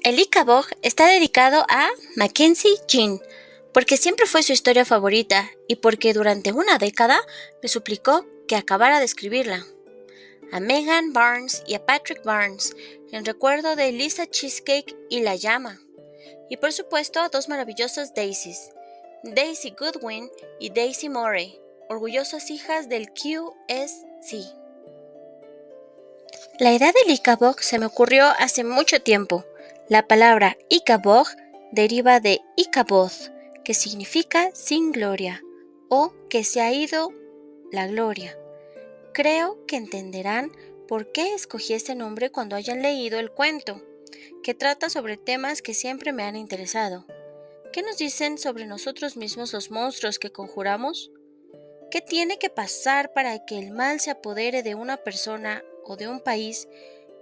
El Icabog está dedicado a Mackenzie Jean, porque siempre fue su historia favorita y porque durante una década me suplicó que acabara de escribirla. A Megan Barnes y a Patrick Barnes, en recuerdo de Lisa Cheesecake y La Llama. Y por supuesto a dos maravillosas Daisys, Daisy Goodwin y Daisy Morey, orgullosas hijas del QSC. La idea del Icabog se me ocurrió hace mucho tiempo. La palabra Icabog deriva de Icabod, que significa sin gloria o que se ha ido la gloria. Creo que entenderán por qué escogí ese nombre cuando hayan leído el cuento, que trata sobre temas que siempre me han interesado. ¿Qué nos dicen sobre nosotros mismos los monstruos que conjuramos? ¿Qué tiene que pasar para que el mal se apodere de una persona o de un país?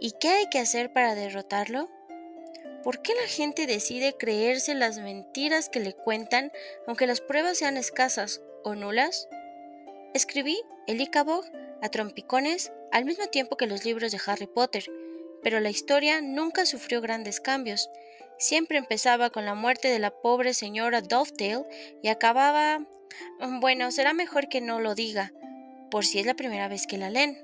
¿Y qué hay que hacer para derrotarlo? ¿Por qué la gente decide creerse las mentiras que le cuentan aunque las pruebas sean escasas o nulas? Escribí el Icabog a trompicones al mismo tiempo que los libros de Harry Potter, pero la historia nunca sufrió grandes cambios. Siempre empezaba con la muerte de la pobre señora Dovetail y acababa... Bueno, será mejor que no lo diga, por si es la primera vez que la leen.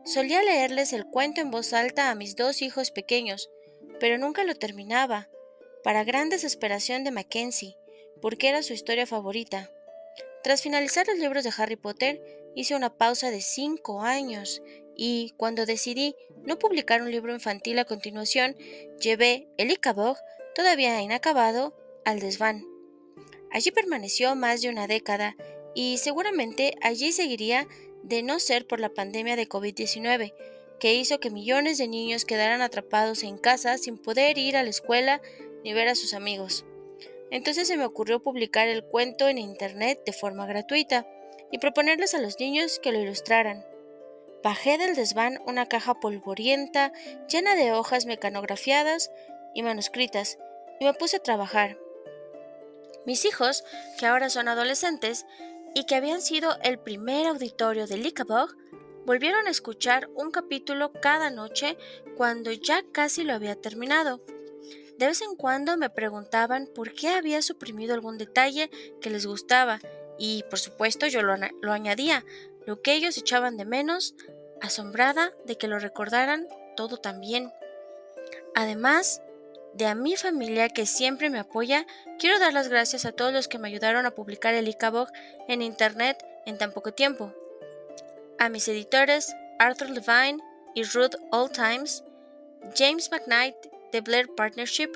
Solía leerles el cuento en voz alta a mis dos hijos pequeños, pero nunca lo terminaba, para gran desesperación de Mackenzie, porque era su historia favorita. Tras finalizar los libros de Harry Potter, hice una pausa de 5 años y, cuando decidí no publicar un libro infantil a continuación, llevé el Icabog, todavía inacabado, al desván. Allí permaneció más de una década y seguramente allí seguiría de no ser por la pandemia de COVID-19, que hizo que millones de niños quedaran atrapados en casa sin poder ir a la escuela ni ver a sus amigos. Entonces se me ocurrió publicar el cuento en internet de forma gratuita y proponerles a los niños que lo ilustraran. Bajé del desván una caja polvorienta llena de hojas mecanografiadas y manuscritas y me puse a trabajar. Mis hijos, que ahora son adolescentes y que habían sido el primer auditorio del Icabog, volvieron a escuchar un capítulo cada noche cuando ya casi lo había terminado. De vez en cuando me preguntaban por qué había suprimido algún detalle que les gustaba y, por supuesto, yo lo añadía, lo que ellos echaban de menos, asombrada de que lo recordaran todo tan bien. Además de a mi familia que siempre me apoya, quiero dar las gracias a todos los que me ayudaron a publicar el Icabog en internet en tan poco tiempo. A mis editores Arthur Levine y Ruth Oldtimes, James McKnight de Blair Partnership,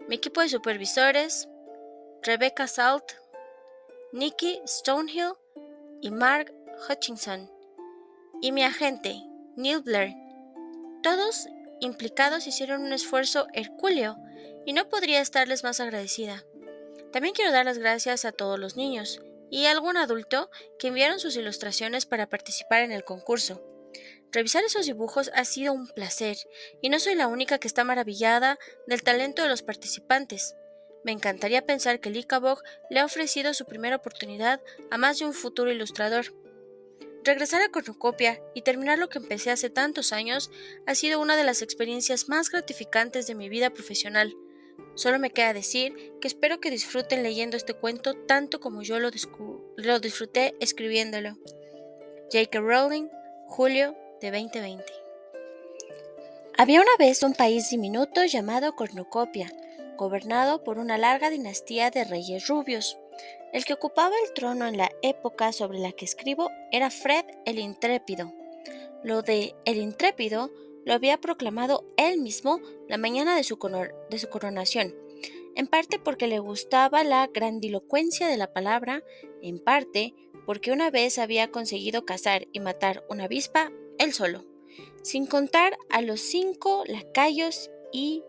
mi equipo de supervisores, Rebecca Salt, Nikki Stonehill y Mark Hutchinson, y mi agente, Neil Blair. Todos implicados hicieron un esfuerzo hercúleo y no podría estarles más agradecida. También quiero dar las gracias a todos los niños y a algún adulto que enviaron sus ilustraciones para participar en el concurso. Revisar esos dibujos ha sido un placer y no soy la única que está maravillada del talento de los participantes. Me encantaría pensar que el Icabog le ha ofrecido su primera oportunidad a más de un futuro ilustrador. Regresar a Cornucopia y terminar lo que empecé hace tantos años ha sido una de las experiencias más gratificantes de mi vida profesional. Solo me queda decir que espero que disfruten leyendo este cuento tanto como yo lo disfruté escribiéndolo. J.K. Rowling, julio de 2020. Había una vez un país diminuto llamado Cornucopia, gobernado por una larga dinastía de reyes rubios. El que ocupaba el trono en la época sobre la que escribo era Fred el Intrépido. Lo de el Intrépido lo había proclamado él mismo la mañana de su coronación, en parte porque le gustaba la grandilocuencia de la palabra, en parte porque una vez había conseguido cazar y matar una avispa él solo, sin contar a los 5 lacayos y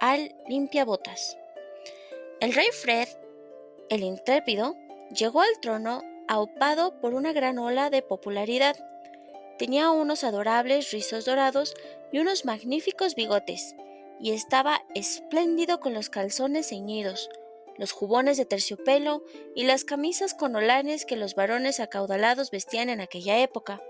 al limpiabotas. El rey Fred el Intrépido llegó al trono aupado por una gran ola de popularidad. Tenía unos adorables rizos dorados y unos magníficos bigotes, y estaba espléndido con los calzones ceñidos, los jubones de terciopelo y las camisas con holanes que los varones acaudalados vestían en aquella época.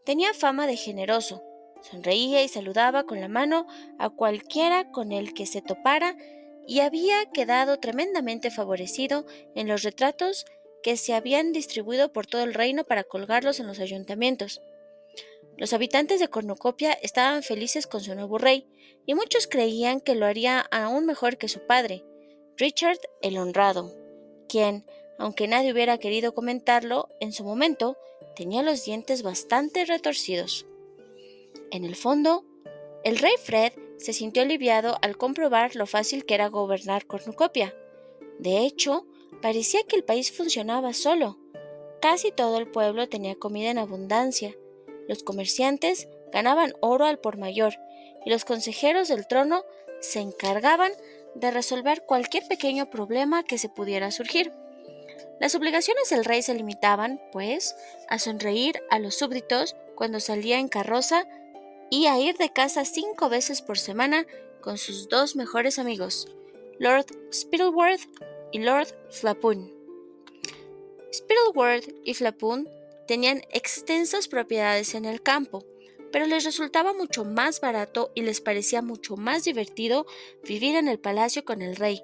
Tenía fama de generoso, Sonreía y saludaba con la mano a cualquiera con el que se topara y había quedado tremendamente favorecido en los retratos que se habían distribuido por todo el reino para colgarlos en los ayuntamientos. Los habitantes de Cornucopia estaban felices con su nuevo rey, y muchos creían que lo haría aún mejor que su padre, Richard el Honrado, quien, aunque nadie hubiera querido comentarlo, en su momento tenía los dientes bastante retorcidos. En el fondo, el rey Fred se sintió aliviado al comprobar lo fácil que era gobernar Cornucopia. De hecho, parecía que el país funcionaba solo. Casi todo el pueblo tenía comida en abundancia. Los comerciantes ganaban oro al por mayor y los consejeros del trono se encargaban de resolver cualquier pequeño problema que se pudiera surgir. Las obligaciones del rey se limitaban, pues, a sonreír a los súbditos cuando salía en carroza y a ir de casa 5 veces por semana con sus 2 mejores amigos, Lord Spittleworth y Lord Flapoon. Spittleworth y Flapoon tenían extensas propiedades en el campo, pero les resultaba mucho más barato y les parecía mucho más divertido vivir en el palacio con el rey,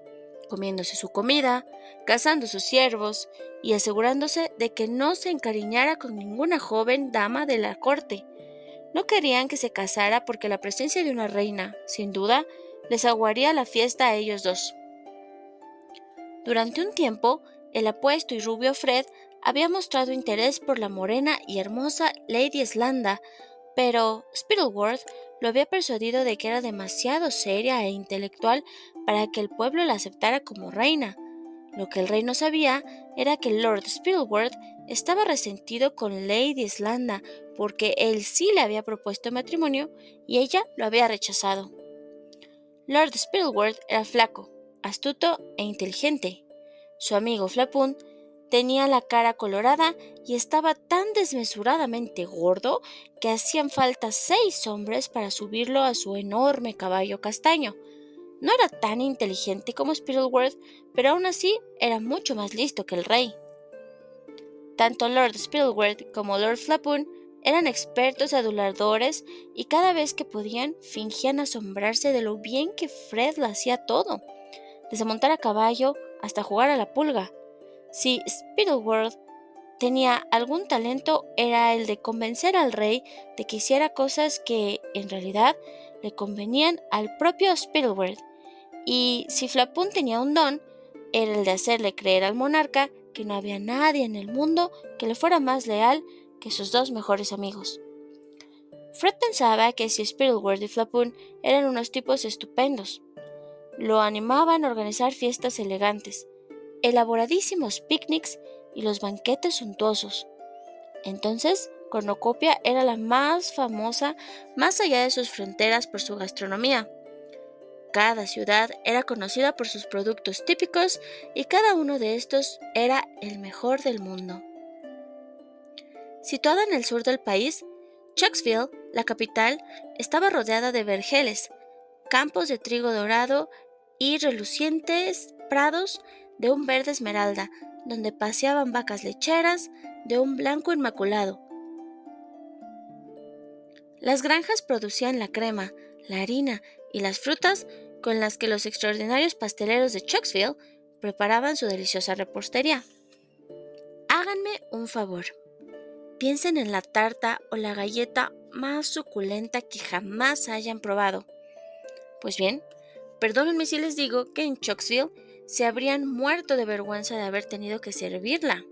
comiéndose su comida, cazando sus ciervos y asegurándose de que no se encariñara con ninguna joven dama de la corte. No querían que se casara porque la presencia de una reina, sin duda, les aguaría la fiesta a ellos dos. Durante un tiempo, el apuesto y rubio Fred había mostrado interés por la morena y hermosa Lady Slanda, pero Spittleworth lo había persuadido de que era demasiado seria e intelectual para que el pueblo la aceptara como reina. Lo que el rey no sabía era que Lord Spittleworth estaba resentido con Lady Slanda porque él sí le había propuesto matrimonio y ella lo había rechazado. Lord Spittleworth era flaco, astuto e inteligente. Su amigo Flapoon tenía la cara colorada y estaba tan desmesuradamente gordo que hacían falta 6 hombres para subirlo a su enorme caballo castaño. No era tan inteligente como Spittleworth, pero aún así era mucho más listo que el rey. Tanto Lord Spittleworth como Lord Flapoon eran expertos aduladores y cada vez que podían fingían asombrarse de lo bien que Fred lo hacía todo, desde montar a caballo hasta jugar a la pulga. Si Spittleworth tenía algún talento era el de convencer al rey de que hiciera cosas que, en realidad, le convenían al propio Spittleworth. Y si Flapoon tenía un don, era el de hacerle creer al monarca que no había nadie en el mundo que le fuera más leal que sus 2 mejores amigos. Fred pensaba que si Spittleworth y Flapoon eran unos tipos estupendos. Lo animaban a organizar fiestas elegantes, elaboradísimos picnics y los banquetes suntuosos. Entonces, Cornucopia era la más famosa más allá de sus fronteras por su gastronomía. Cada ciudad era conocida por sus productos típicos y cada uno de estos era el mejor del mundo. Situada en el sur del país, Chucksville, la capital, estaba rodeada de vergeles, campos de trigo dorado y relucientes prados de un verde esmeralda, donde paseaban vacas lecheras de un blanco inmaculado. Las granjas producían la crema, la harina y las frutas con las que los extraordinarios pasteleros de Chucksville preparaban su deliciosa repostería. Háganme un favor. Piensen en la tarta o la galleta más suculenta que jamás hayan probado. Pues bien, perdónenme si les digo que en Chucksville se habrían muerto de vergüenza de haber tenido que servirla.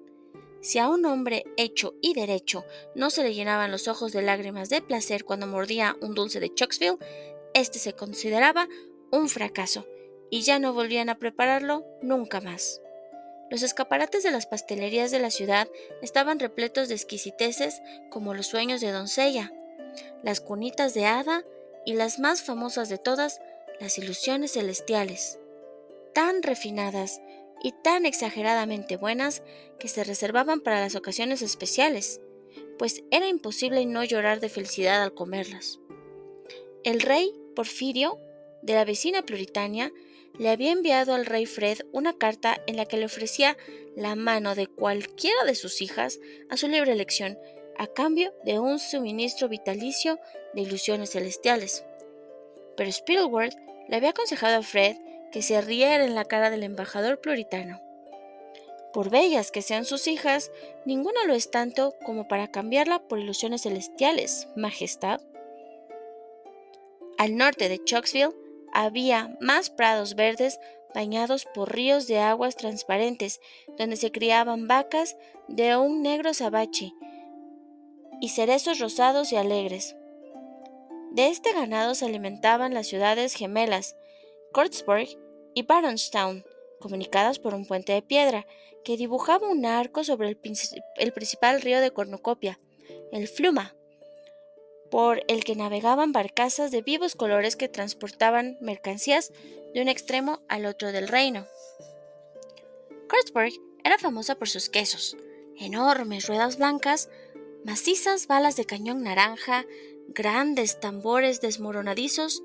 Si a un hombre hecho y derecho no se le llenaban los ojos de lágrimas de placer cuando mordía un dulce de Chucksville, este se consideraba un fracaso y ya no volvían a prepararlo nunca más. Los escaparates de las pastelerías de la ciudad estaban repletos de exquisiteces como los sueños de doncella, las cunitas de hada y las más famosas de todas, las ilusiones celestiales, tan refinadas y tan exageradamente buenas que se reservaban para las ocasiones especiales, pues era imposible no llorar de felicidad al comerlas. El rey Porfirio, de la vecina Pluritania, le había enviado al rey Fred una carta en la que le ofrecía la mano de cualquiera de sus hijas a su libre elección, a cambio de un suministro vitalicio de ilusiones celestiales. Pero Spielward le había aconsejado a Fred que se riera en la cara del embajador puritano. Por bellas que sean sus hijas, ninguna lo es tanto como para cambiarla por ilusiones celestiales, Majestad. Al norte de Chocksville había más prados verdes bañados por ríos de aguas transparentes, donde se criaban vacas de un negro azabache y cerezos rosados y alegres. De este ganado se alimentaban las ciudades gemelas, Courtsburg y Barronstown, comunicadas por un puente de piedra que dibujaba un arco sobre el principal río de cornucopia, el Fluma, por el que navegaban barcazas de vivos colores que transportaban mercancías de un extremo al otro del reino. Courtsburg era famosa por sus quesos, enormes ruedas blancas, macizas balas de cañón naranja, grandes tambores desmoronadizos,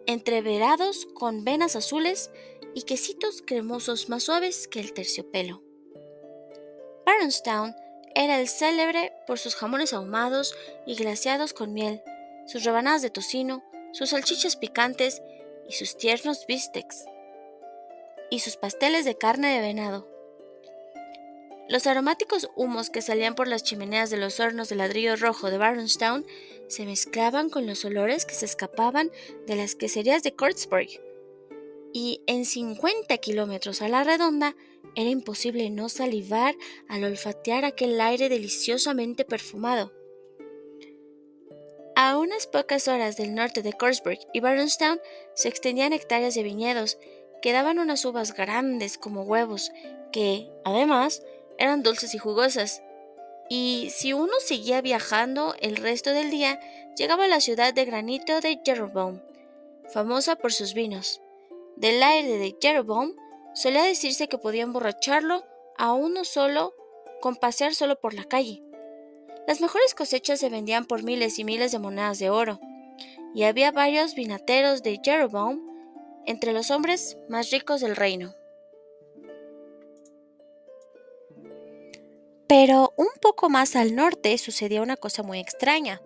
entreverados con venas azules y quesitos cremosos más suaves que el terciopelo. Barronstown era el célebre por sus jamones ahumados y glaseados con miel, sus rebanadas de tocino, sus salchichas picantes y sus tiernos bistecs, y sus pasteles de carne de venado. Los aromáticos humos que salían por las chimeneas de los hornos de ladrillo rojo de Barronstown se mezclaban con los olores que se escapaban de las queserías de Courtsburg, y en 50 kilómetros a la redonda era imposible no salivar al olfatear aquel aire deliciosamente perfumado. A unas pocas horas del norte de Courtsburg y Barronstown se extendían hectáreas de viñedos que daban unas uvas grandes como huevos, que, además, eran dulces y jugosas. Y si uno seguía viajando el resto del día, llegaba a la ciudad de granito de Jeroboam, famosa por sus vinos. Del aire de Jeroboam solía decirse que podía emborracharlo a uno solo con pasear solo por la calle. Las mejores cosechas se vendían por miles y miles de monedas de oro, y había varios vinateros de Jeroboam entre los hombres más ricos del reino. Pero un poco más al norte sucedía una cosa muy extraña.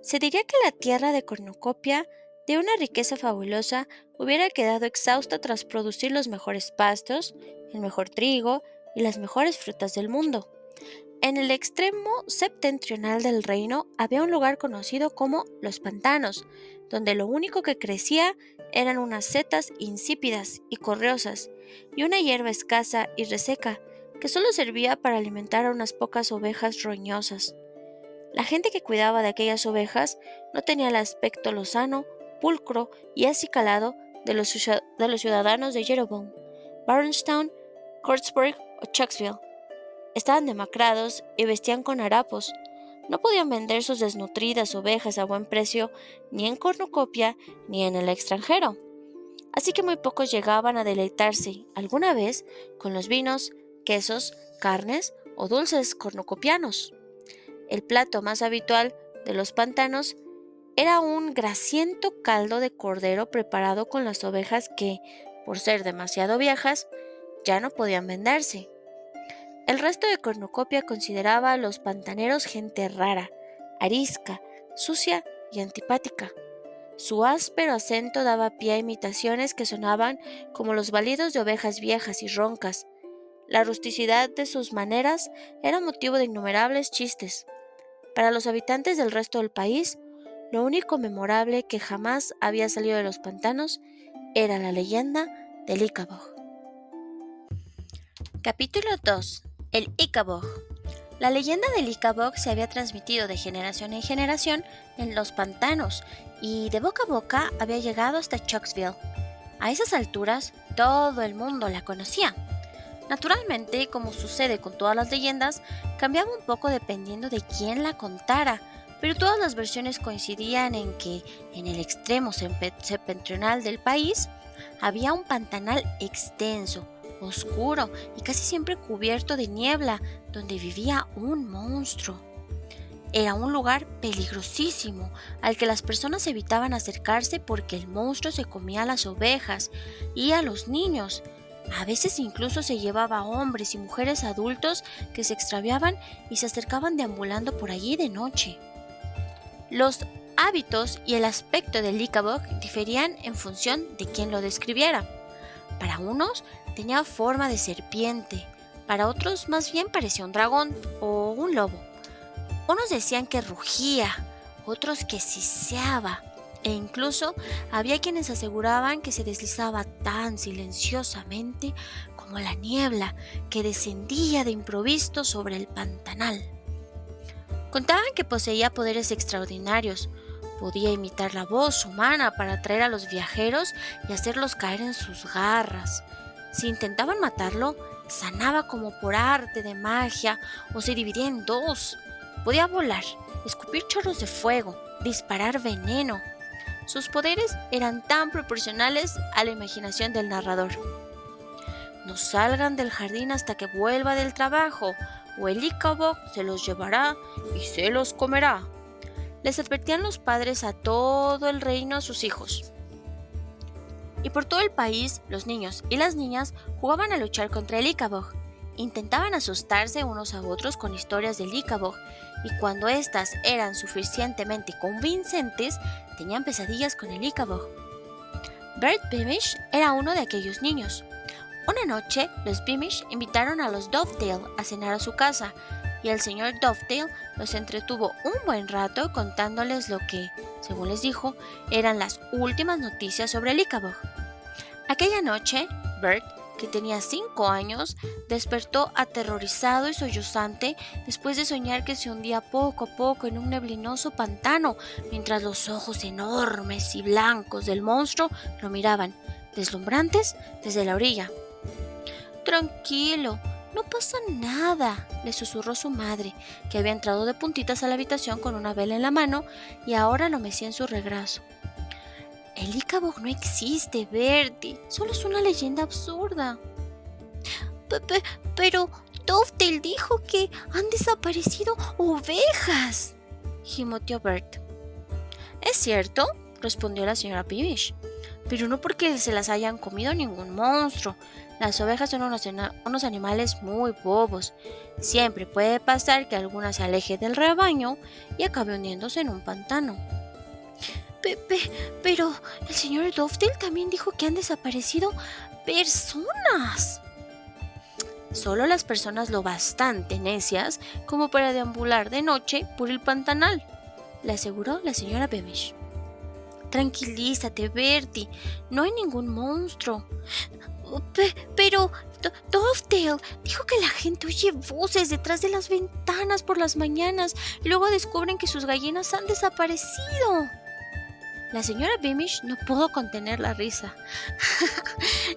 Se diría que la tierra de cornucopia, de una riqueza fabulosa, hubiera quedado exhausta tras producir los mejores pastos, el mejor trigo y las mejores frutas del mundo. En el extremo septentrional del reino había un lugar conocido como los pantanos, donde lo único que crecía eran unas setas insípidas y correosas, y una hierba escasa y reseca, que solo servía para alimentar a unas pocas ovejas roñosas. La gente que cuidaba de aquellas ovejas no tenía el aspecto lozano, pulcro y acicalado de los ciudadanos de Jeroboam, Barronstown, Courtsburg o Chocksville. Estaban demacrados y vestían con harapos. No podían vender sus desnutridas ovejas a buen precio ni en cornucopia ni en el extranjero. Así que muy pocos llegaban a deleitarse alguna vez con los vinos, quesos, carnes o dulces cornucopianos. El plato más habitual de los pantanos era un grasiento caldo de cordero preparado con las ovejas que, por ser demasiado viejas, ya no podían venderse. El resto de cornucopia consideraba a los pantaneros gente rara, arisca, sucia y antipática. Su áspero acento daba pie a imitaciones que sonaban como los balidos de ovejas viejas y roncas. La rusticidad de sus maneras era motivo de innumerables chistes. Para los habitantes del resto del país, lo único memorable que jamás había salido de los pantanos era la leyenda del Ickabog. Capítulo 2. El Ickabog. La leyenda del Ickabog se había transmitido de generación en generación en los pantanos y de boca a boca había llegado hasta Chocksville. A esas alturas, todo el mundo la conocía. Naturalmente, como sucede con todas las leyendas, cambiaba un poco dependiendo de quién la contara, pero todas las versiones coincidían en que en el extremo septentrional del país había un pantanal extenso, oscuro y casi siempre cubierto de niebla, donde vivía un monstruo. Era un lugar peligrosísimo al que las personas evitaban acercarse porque el monstruo se comía a las ovejas y a los niños, A veces incluso se llevaba a hombres y mujeres adultos que se extraviaban y se acercaban deambulando por allí de noche. Los hábitos y el aspecto del Ickabog diferían en función de quién lo describiera. Para unos tenía forma de serpiente, para otros más bien parecía un dragón o un lobo. Unos decían que rugía, otros que siseaba, e incluso había quienes aseguraban que se deslizaba tan silenciosamente como la niebla que descendía de improviso sobre el pantanal. Contaban que poseía poderes extraordinarios. Podía imitar la voz humana para atraer a los viajeros y hacerlos caer en sus garras. Si intentaban matarlo, sanaba como por arte de magia o se dividía en dos. Podía volar, escupir chorros de fuego, disparar veneno. Sus poderes eran tan proporcionales a la imaginación del narrador. No salgan del jardín hasta que vuelva del trabajo, o el Ickabog se los llevará y se los comerá. Les advertían los padres a todo el reino a sus hijos. Y por todo el país, los niños y las niñas jugaban a luchar contra el Ickabog. Intentaban asustarse unos a otros con historias del Ickabog, y cuando éstas eran suficientemente convincentes, tenían pesadillas con el Ickabog. Bert Beamish era uno de aquellos niños. Una noche, los Beamish invitaron a los Dovetail a cenar a su casa, y el señor Dovetail los entretuvo un buen rato contándoles lo que, según les dijo, eran las últimas noticias sobre el Ickabog. Aquella noche, Bert, que tenía 5 años, despertó aterrorizado y sollozante después de soñar que se hundía poco a poco en un neblinoso pantano, mientras los ojos enormes y blancos del monstruo lo miraban, deslumbrantes, desde la orilla. «Tranquilo, no pasa nada», le susurró su madre, que había entrado de puntitas a la habitación con una vela en la mano y ahora lo mecía en su regazo. «El Ickabog no existe, Bertie, solo es una leyenda absurda». Pero Dovetail dijo que han desaparecido ovejas», gimoteó Bert. «Es cierto», respondió la señora Beamish, «pero no porque se las hayan comido ningún monstruo. Las ovejas son unos animales muy bobos. Siempre puede pasar que alguna se aleje del rebaño y acabe hundiéndose en un pantano». Pero el señor Dovetail también dijo que han desaparecido personas». «Solo las personas lo bastante necias como para deambular de noche por el pantanal», le aseguró la señora Beamish. «Tranquilízate, Bertie, no hay ningún monstruo». Pero Dovetail dijo que la gente oye voces detrás de las ventanas por las mañanas y luego descubren que sus gallinas han desaparecido». La señora Beamish no pudo contener la risa.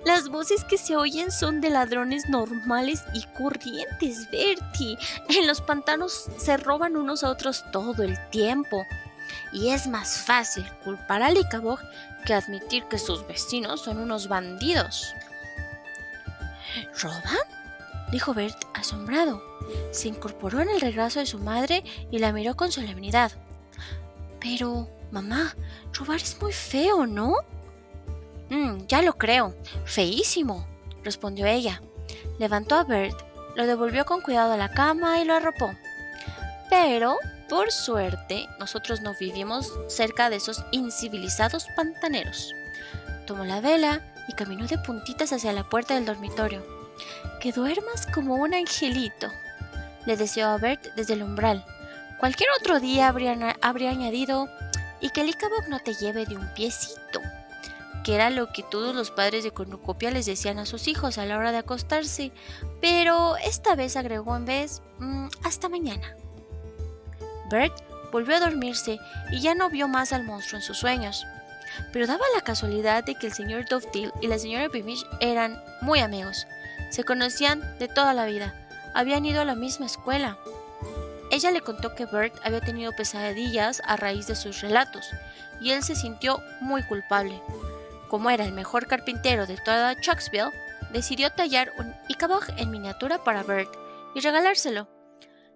«Las voces que se oyen son de ladrones normales y corrientes, Bertie. En los pantanos se roban unos a otros todo el tiempo. Y es más fácil culpar al Ickabog que admitir que sus vecinos son unos bandidos». «¿Roban?», dijo Bert asombrado. Se incorporó en el regazo de su madre y la miró con solemnidad. «Pero, mamá, robar es muy feo, ¿no?». «Ya lo creo, feísimo», respondió ella. Levantó a Bert, lo devolvió con cuidado a la cama y lo arropó. «Pero, por suerte, nosotros no vivimos cerca de esos incivilizados pantaneros». Tomó la vela y caminó de puntitas hacia la puerta del dormitorio. «Que duermas como un angelito», le deseó a Bert desde el umbral. Cualquier otro día habría añadido: «y que el Ickabog no te lleve de un piecito», que era lo que todos los padres de cornucopia les decían a sus hijos a la hora de acostarse, pero esta vez agregó en vez: «hasta mañana». Bert volvió a dormirse y ya no vio más al monstruo en sus sueños. Pero daba la casualidad de que el señor Dovetail y la señora Beamish eran muy amigos. Se conocían de toda la vida. Habían ido a la misma escuela. Ella le contó que Bert había tenido pesadillas a raíz de sus relatos, y él se sintió muy culpable. Como era el mejor carpintero de toda Chucksville, decidió tallar un Ickabog en miniatura para Bert y regalárselo.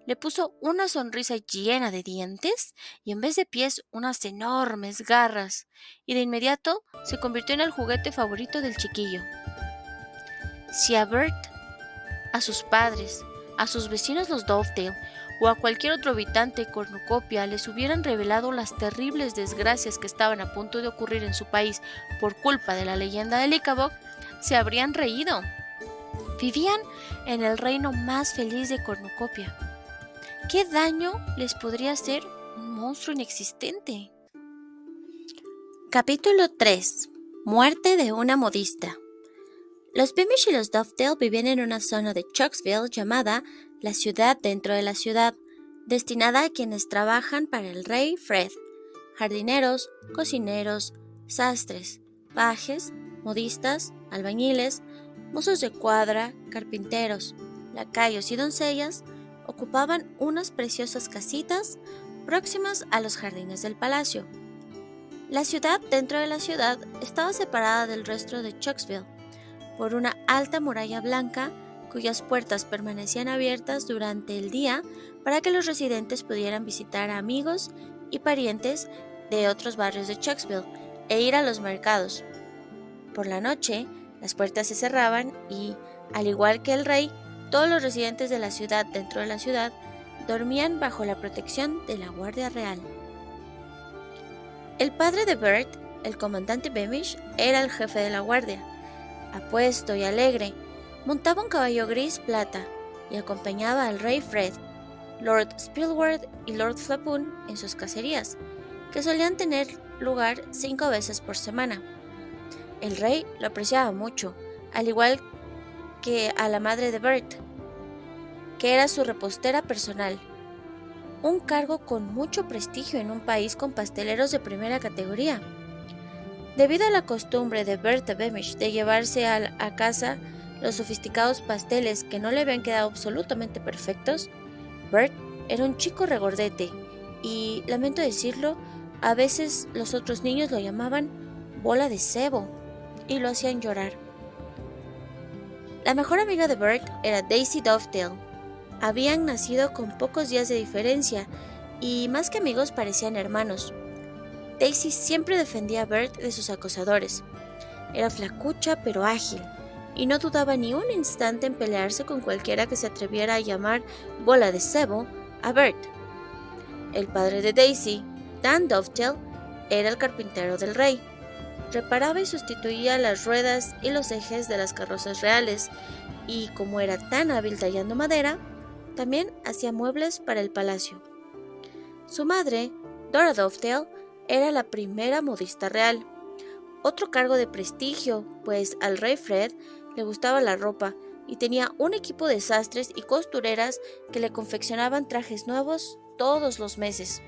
Le puso una sonrisa llena de dientes y en vez de pies unas enormes garras, y de inmediato se convirtió en el juguete favorito del chiquillo. Si a Bert, a sus padres, a sus vecinos los Dovedale o a cualquier otro habitante de Cornucopia les hubieran revelado las terribles desgracias que estaban a punto de ocurrir en su país por culpa de la leyenda del Icabod, se habrían reído. Vivían en el reino más feliz de Cornucopia. ¿Qué daño les podría hacer un monstruo inexistente? Capítulo 3. Muerte de una modista. Los Beamish y los Dovedale vivían en una zona de Chucksville llamada la ciudad dentro de la ciudad, destinada a quienes trabajan para el rey Fred: jardineros, cocineros, sastres, pajes, modistas, albañiles, mozos de cuadra, carpinteros, lacayos y doncellas ocupaban unas preciosas casitas próximas a los jardines del palacio. La ciudad dentro de la ciudad estaba separada del resto de Chucksville por una alta muralla blanca cuyas puertas permanecían abiertas durante el día para que los residentes pudieran visitar a amigos y parientes de otros barrios de Chucksville e ir a los mercados. Por la noche, las puertas se cerraban y, al igual que el rey, todos los residentes de la ciudad dentro de la ciudad dormían bajo la protección de la Guardia Real. El padre de Bert, el comandante Beamish, era el jefe de la guardia. Apuesto y alegre, montaba un caballo gris plata y acompañaba al rey Fred, Lord Spilward y Lord Flapoon en sus cacerías, que solían tener lugar 5 veces por semana. El rey lo apreciaba mucho, al igual que a la madre de Bert, que era su repostera personal, un cargo con mucho prestigio en un país con pasteleros de primera categoría. Debido a la costumbre de Bertha Beamish de llevarse a casa los sofisticados pasteles que no le habían quedado absolutamente perfectos, Bert era un chico regordete y, lamento decirlo, a veces los otros niños lo llamaban bola de cebo y lo hacían llorar. La mejor amiga de Bert era Daisy Dovedale. Habían nacido con pocos días de diferencia y, más que amigos, parecían hermanos. Daisy siempre defendía a Bert de sus acosadores. Era flacucha pero ágil, y no dudaba ni un instante en pelearse con cualquiera que se atreviera a llamar bola de cebo a Bert. El padre de Daisy, Dan Dovedale, era el carpintero del rey. Reparaba y sustituía las ruedas y los ejes de las carrozas reales, y como era tan hábil tallando madera, también hacía muebles para el palacio. Su madre, Dora Dovedale, era la primera modista real, otro cargo de prestigio, pues al rey Fred le gustaba la ropa y tenía un equipo de sastres y costureras que le confeccionaban trajes nuevos todos los meses.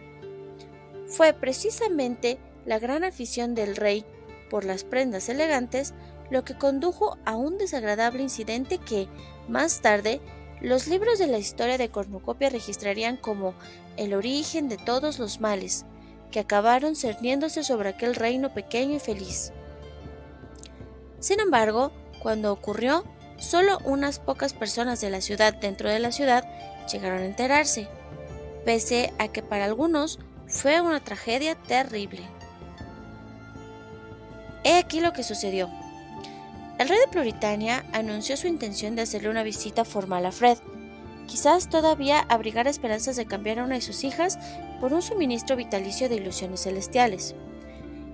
Fue precisamente la gran afición del rey por las prendas elegantes lo que condujo a un desagradable incidente que, más tarde, los libros de la historia de Cornucopia registrarían como el origen de todos los males, que acabaron cerniéndose sobre aquel reino pequeño y feliz. Sin embargo, cuando ocurrió, solo unas pocas personas de la ciudad dentro de la ciudad llegaron a enterarse, pese a que para algunos fue una tragedia terrible. He aquí lo que sucedió. El rey de Pluritania anunció su intención de hacerle una visita formal a Fred. Quizás todavía abrigara esperanzas de cambiar a una de sus hijas por un suministro vitalicio de ilusiones celestiales.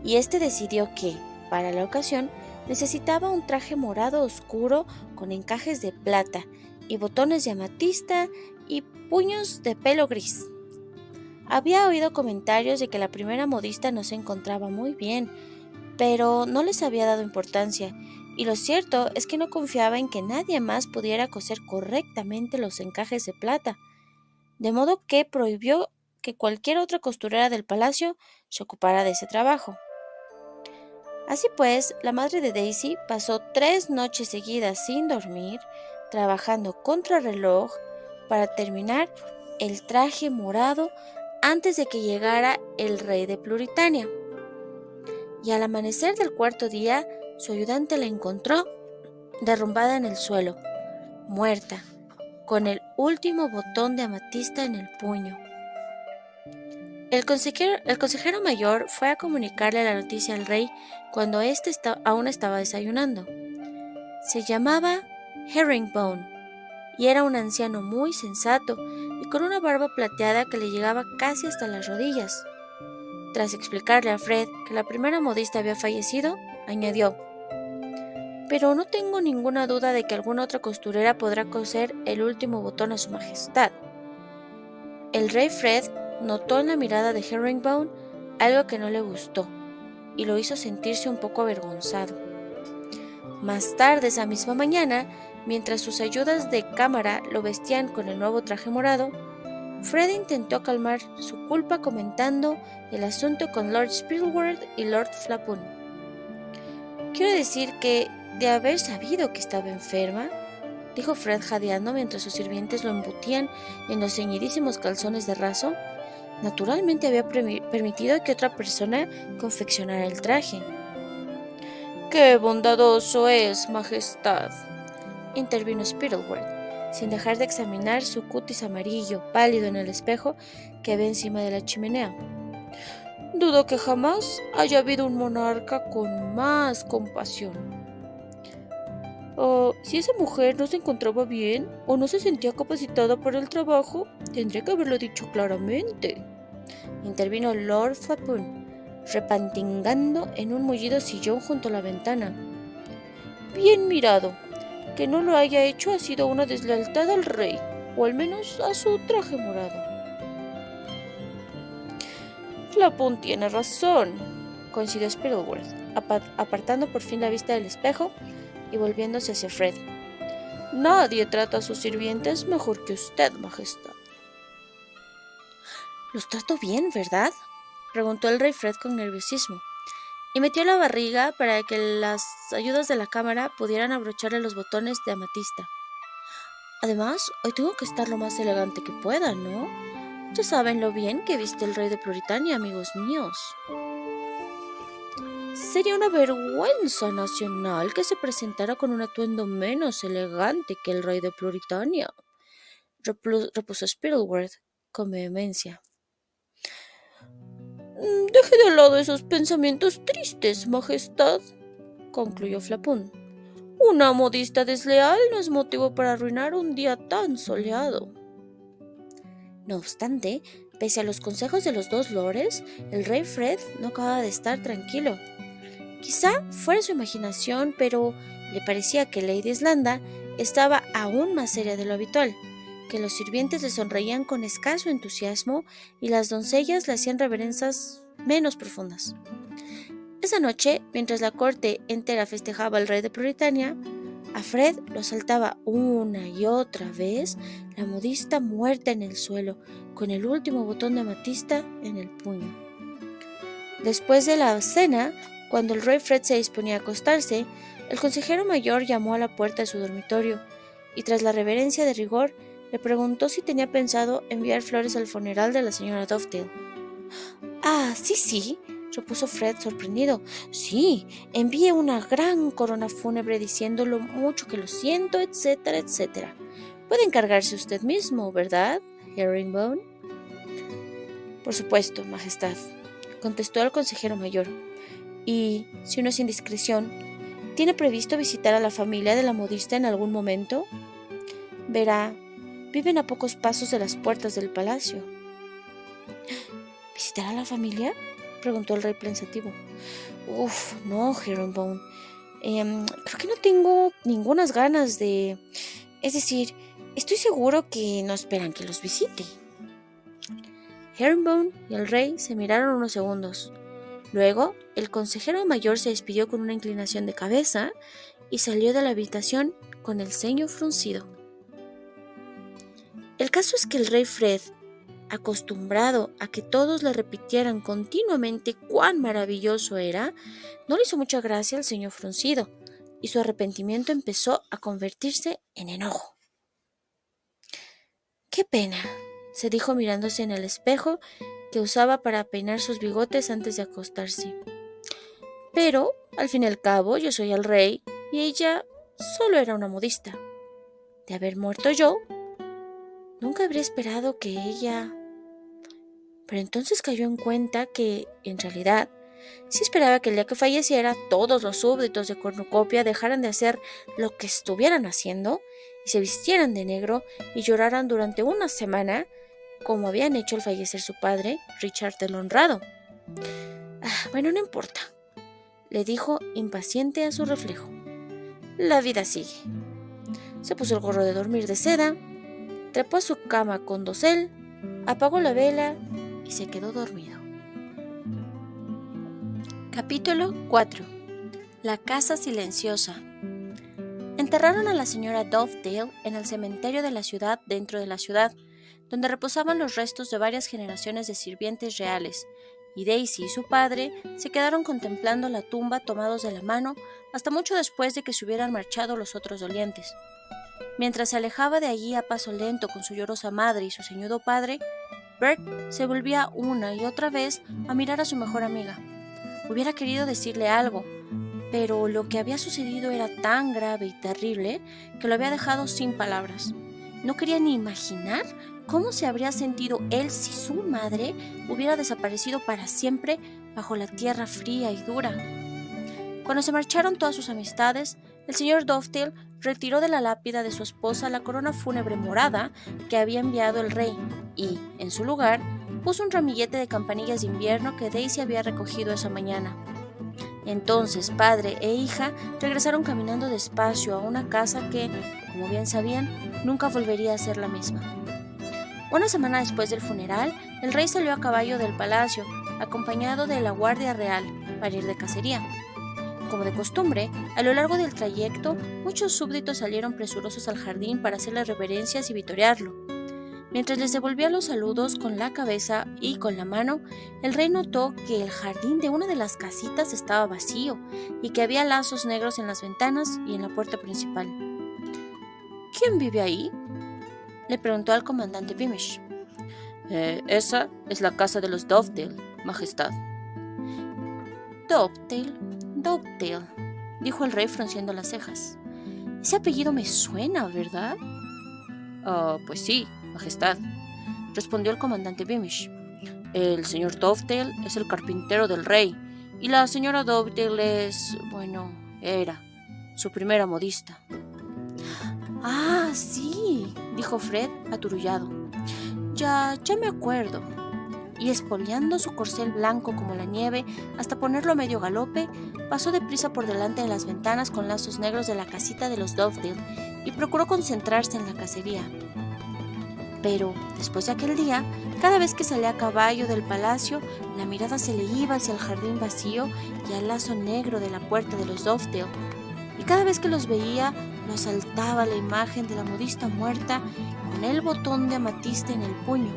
Y este decidió que, para la ocasión, necesitaba un traje morado oscuro con encajes de plata y botones de amatista y puños de pelo gris. Había oído comentarios de que la primera modista no se encontraba muy bien, pero no les había dado importancia, y lo cierto es que no confiaba en que nadie más pudiera coser correctamente los encajes de plata, de modo que prohibió que cualquier otra costurera del palacio se ocupara de ese trabajo. Así pues, la madre de Daisy pasó 3 noches seguidas sin dormir, trabajando contrarreloj para terminar el traje morado antes de que llegara el rey de Pluritania. Y al amanecer del 4.º día, su ayudante la encontró derrumbada en el suelo, muerta, con el último botón de amatista en el puño. El consejero mayor fue a comunicarle la noticia al rey cuando éste aún estaba desayunando. Se llamaba Herringbone, y era un anciano muy sensato y con una barba plateada que le llegaba casi hasta las rodillas. Tras explicarle a Fred que la primera modista había fallecido, añadió: «Pero no tengo ninguna duda de que alguna otra costurera podrá coser el último botón a su majestad». El rey Fred notó en la mirada de Herringbone algo que no le gustó y lo hizo sentirse un poco avergonzado. Más tarde esa misma mañana, mientras sus ayudas de cámara lo vestían con el nuevo traje morado, Fred intentó calmar su culpa comentando el asunto con Lord Spielward y Lord Flapoon. «Quiero decir que, de haber sabido que estaba enferma», dijo Fred jadeando mientras sus sirvientes lo embutían en los ceñidísimos calzones de raso, «naturalmente había permitido que otra persona confeccionara el traje». «¡Qué bondadoso es, majestad!», intervino Spittleworth, sin dejar de examinar su cutis amarillo pálido en el espejo que había encima de la chimenea. «Dudo que jamás haya habido un monarca con más compasión». Si esa mujer no se encontraba bien o no se sentía capacitada para el trabajo, tendría que haberlo dicho claramente, intervino Lord Flapoon, repantingando en un mullido sillón junto a la ventana. «Bien mirado. Que no lo haya hecho ha sido una deslealtad al rey, o al menos a su traje morado». «Flapoon tiene razón», coincidió Spittleworth, apartando por fin la vista del espejo y volviéndose hacia Fred. «Nadie trata a sus sirvientes mejor que usted, majestad». «Los trato bien, ¿verdad?», preguntó el rey Fred con nerviosismo, y metió la barriga para que las ayudas de la cámara pudieran abrocharle los botones de amatista. «Además, hoy tengo que estar lo más elegante que pueda, ¿no? Ya saben lo bien que viste el rey de Floritania, amigos míos». «Sería una vergüenza nacional que se presentara con un atuendo menos elegante que el rey de Floritania», repuso Spittleworth con vehemencia. «Deje de lado esos pensamientos tristes, majestad», concluyó Flapoon. «Una modista desleal no es motivo para arruinar un día tan soleado». No obstante, pese a los consejos de los dos lores, el rey Fred no acababa de estar tranquilo. Quizá fuera su imaginación, pero le parecía que Lady Islanda estaba aún más seria de lo habitual, que los sirvientes le sonreían con escaso entusiasmo y las doncellas le hacían reverencias menos profundas. Esa noche, mientras la corte entera festejaba al rey de Floritania, a Fred lo asaltaba una y otra vez la modista muerta en el suelo, con el último botón de amatista en el puño. Después de la cena, cuando el rey Fred se disponía a acostarse, el consejero mayor llamó a la puerta de su dormitorio y, tras la reverencia de rigor, le preguntó si tenía pensado enviar flores al funeral de la señora Dovedale. «Ah, sí», repuso Fred sorprendido. «Sí, envíe una gran corona fúnebre diciendo lo mucho que lo siento, etcétera, etcétera. Puede encargarse usted mismo, ¿verdad, Herringbone?» «Por supuesto, majestad», contestó el consejero mayor. «Y, si no es indiscreción, ¿tiene previsto visitar a la familia de la modista en algún momento? Verá, viven a pocos pasos de las puertas del palacio». «¿Visitar a la familia?», preguntó el rey pensativo. No, Herringbone. Creo que no tengo ningunas ganas de... Es decir, estoy seguro que no esperan que los visite». Herringbone y el rey se miraron unos segundos. Luego, el consejero mayor se despidió con una inclinación de cabeza y salió de la habitación con el ceño fruncido. El caso es que el rey Fred, acostumbrado a que todos le repitieran continuamente cuán maravilloso era, no le hizo mucha gracia al ceño fruncido, y su arrepentimiento empezó a convertirse en enojo. «Qué pena», se dijo mirándose en el espejo que usaba para peinar sus bigotes antes de acostarse. «Pero, al fin y al cabo, yo soy el rey y ella solo era una modista. De haber muerto yo, nunca habría esperado que ella...». Pero entonces cayó en cuenta que, en realidad, Sí esperaba que el día que falleciera todos los súbditos de Cornucopia dejaran de hacer lo que estuvieran haciendo y se vistieran de negro y lloraran durante una semana, como habían hecho al fallecer su padre, Richard el Honrado. Bueno, no importa, le dijo impaciente a su reflejo. La vida sigue. Se puso el gorro de dormir de seda, trepó a su cama con dosel, apagó la vela y se quedó dormido. Capítulo 4. La casa silenciosa. Enterraron a la señora Dovedale en el cementerio de la ciudad dentro de la ciudad, donde reposaban los restos de varias generaciones de sirvientes reales, y Daisy y su padre se quedaron contemplando la tumba tomados de la mano hasta mucho después de que se hubieran marchado los otros dolientes. Mientras se alejaba de allí a paso lento con su llorosa madre y su ceñudo padre, Bert se volvía una y otra vez a mirar a su mejor amiga. Hubiera querido decirle algo, pero lo que había sucedido era tan grave y terrible que lo había dejado sin palabras. No quería ni imaginar cómo se habría sentido él si su madre hubiera desaparecido para siempre bajo la tierra fría y dura. Cuando se marcharon todas sus amistades, el señor Dovedale retiró de la lápida de su esposa la corona fúnebre morada que había enviado el rey y, en su lugar, puso un ramillete de campanillas de invierno que Daisy había recogido esa mañana. Entonces, padre e hija regresaron caminando despacio a una casa que, como bien sabían, nunca volvería a ser la misma. Una semana después del funeral, el rey salió a caballo del palacio, acompañado de la guardia real, para ir de cacería. Como de costumbre, a lo largo del trayecto, muchos súbditos salieron presurosos al jardín para hacerle reverencias y vitorearlo. Mientras les devolvía los saludos con la cabeza y con la mano, el rey notó que el jardín de una de las casitas estaba vacío y que había lazos negros en las ventanas y en la puerta principal. ¿Quién vive ahí?, le preguntó al comandante Beamish. Esa es la casa de los Dovedale, Majestad. Dovedale, dijo el rey frunciendo las cejas. Ese apellido me suena, ¿verdad? Pues sí, Majestad, respondió el comandante Beamish. El señor Dovedale es el carpintero del rey y la señora Dovedale era su primera modista. Sí, dijo Fred, aturullado. Ya me acuerdo. Y espoleando su corcel blanco como la nieve hasta ponerlo a medio galope, pasó deprisa por delante de las ventanas con lazos negros de la casita de los Dovedale y procuró concentrarse en la cacería. Pero, después de aquel día, cada vez que salía a caballo del palacio, la mirada se le iba hacia el jardín vacío y al lazo negro de la puerta de los Dovedale, y cada vez que los veía, lo asaltaba la imagen de la modista muerta con el botón de amatista en el puño.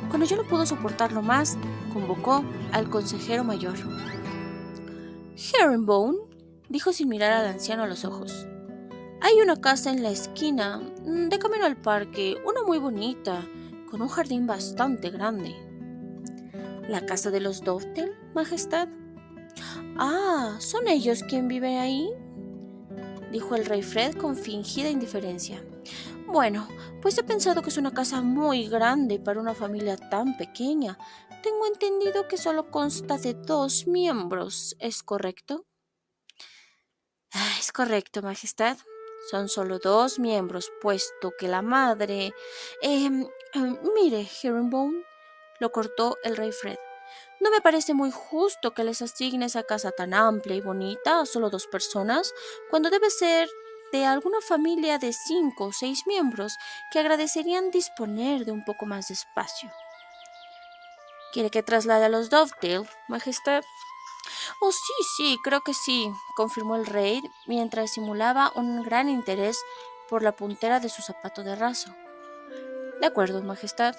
Cuando ya no pudo soportarlo más, convocó al consejero mayor. Herringbone, dijo sin mirar al anciano a los ojos. Hay una casa en la esquina, de camino al parque, una muy bonita, con un jardín bastante grande. ¿La casa de los Dovedale, Majestad? ¿Son ellos quien viven ahí?, dijo el rey Fred con fingida indiferencia. Bueno, pues he pensado que es una casa muy grande para una familia tan pequeña. Tengo entendido que solo consta de 2 miembros, ¿es correcto? Es correcto, Majestad. Son solo 2 miembros, puesto que la madre... Mire, Herringbone, lo cortó el rey Fred. No me parece muy justo que les asigne esa casa tan amplia y bonita a solo 2 personas, cuando debe ser de alguna familia de 5 o 6 miembros que agradecerían disponer de un poco más de espacio. ¿Quiere que traslade a los Dovedale, Majestad? Sí, creo que sí, confirmó el rey mientras simulaba un gran interés por la puntera de su zapato de raso. De acuerdo, Majestad,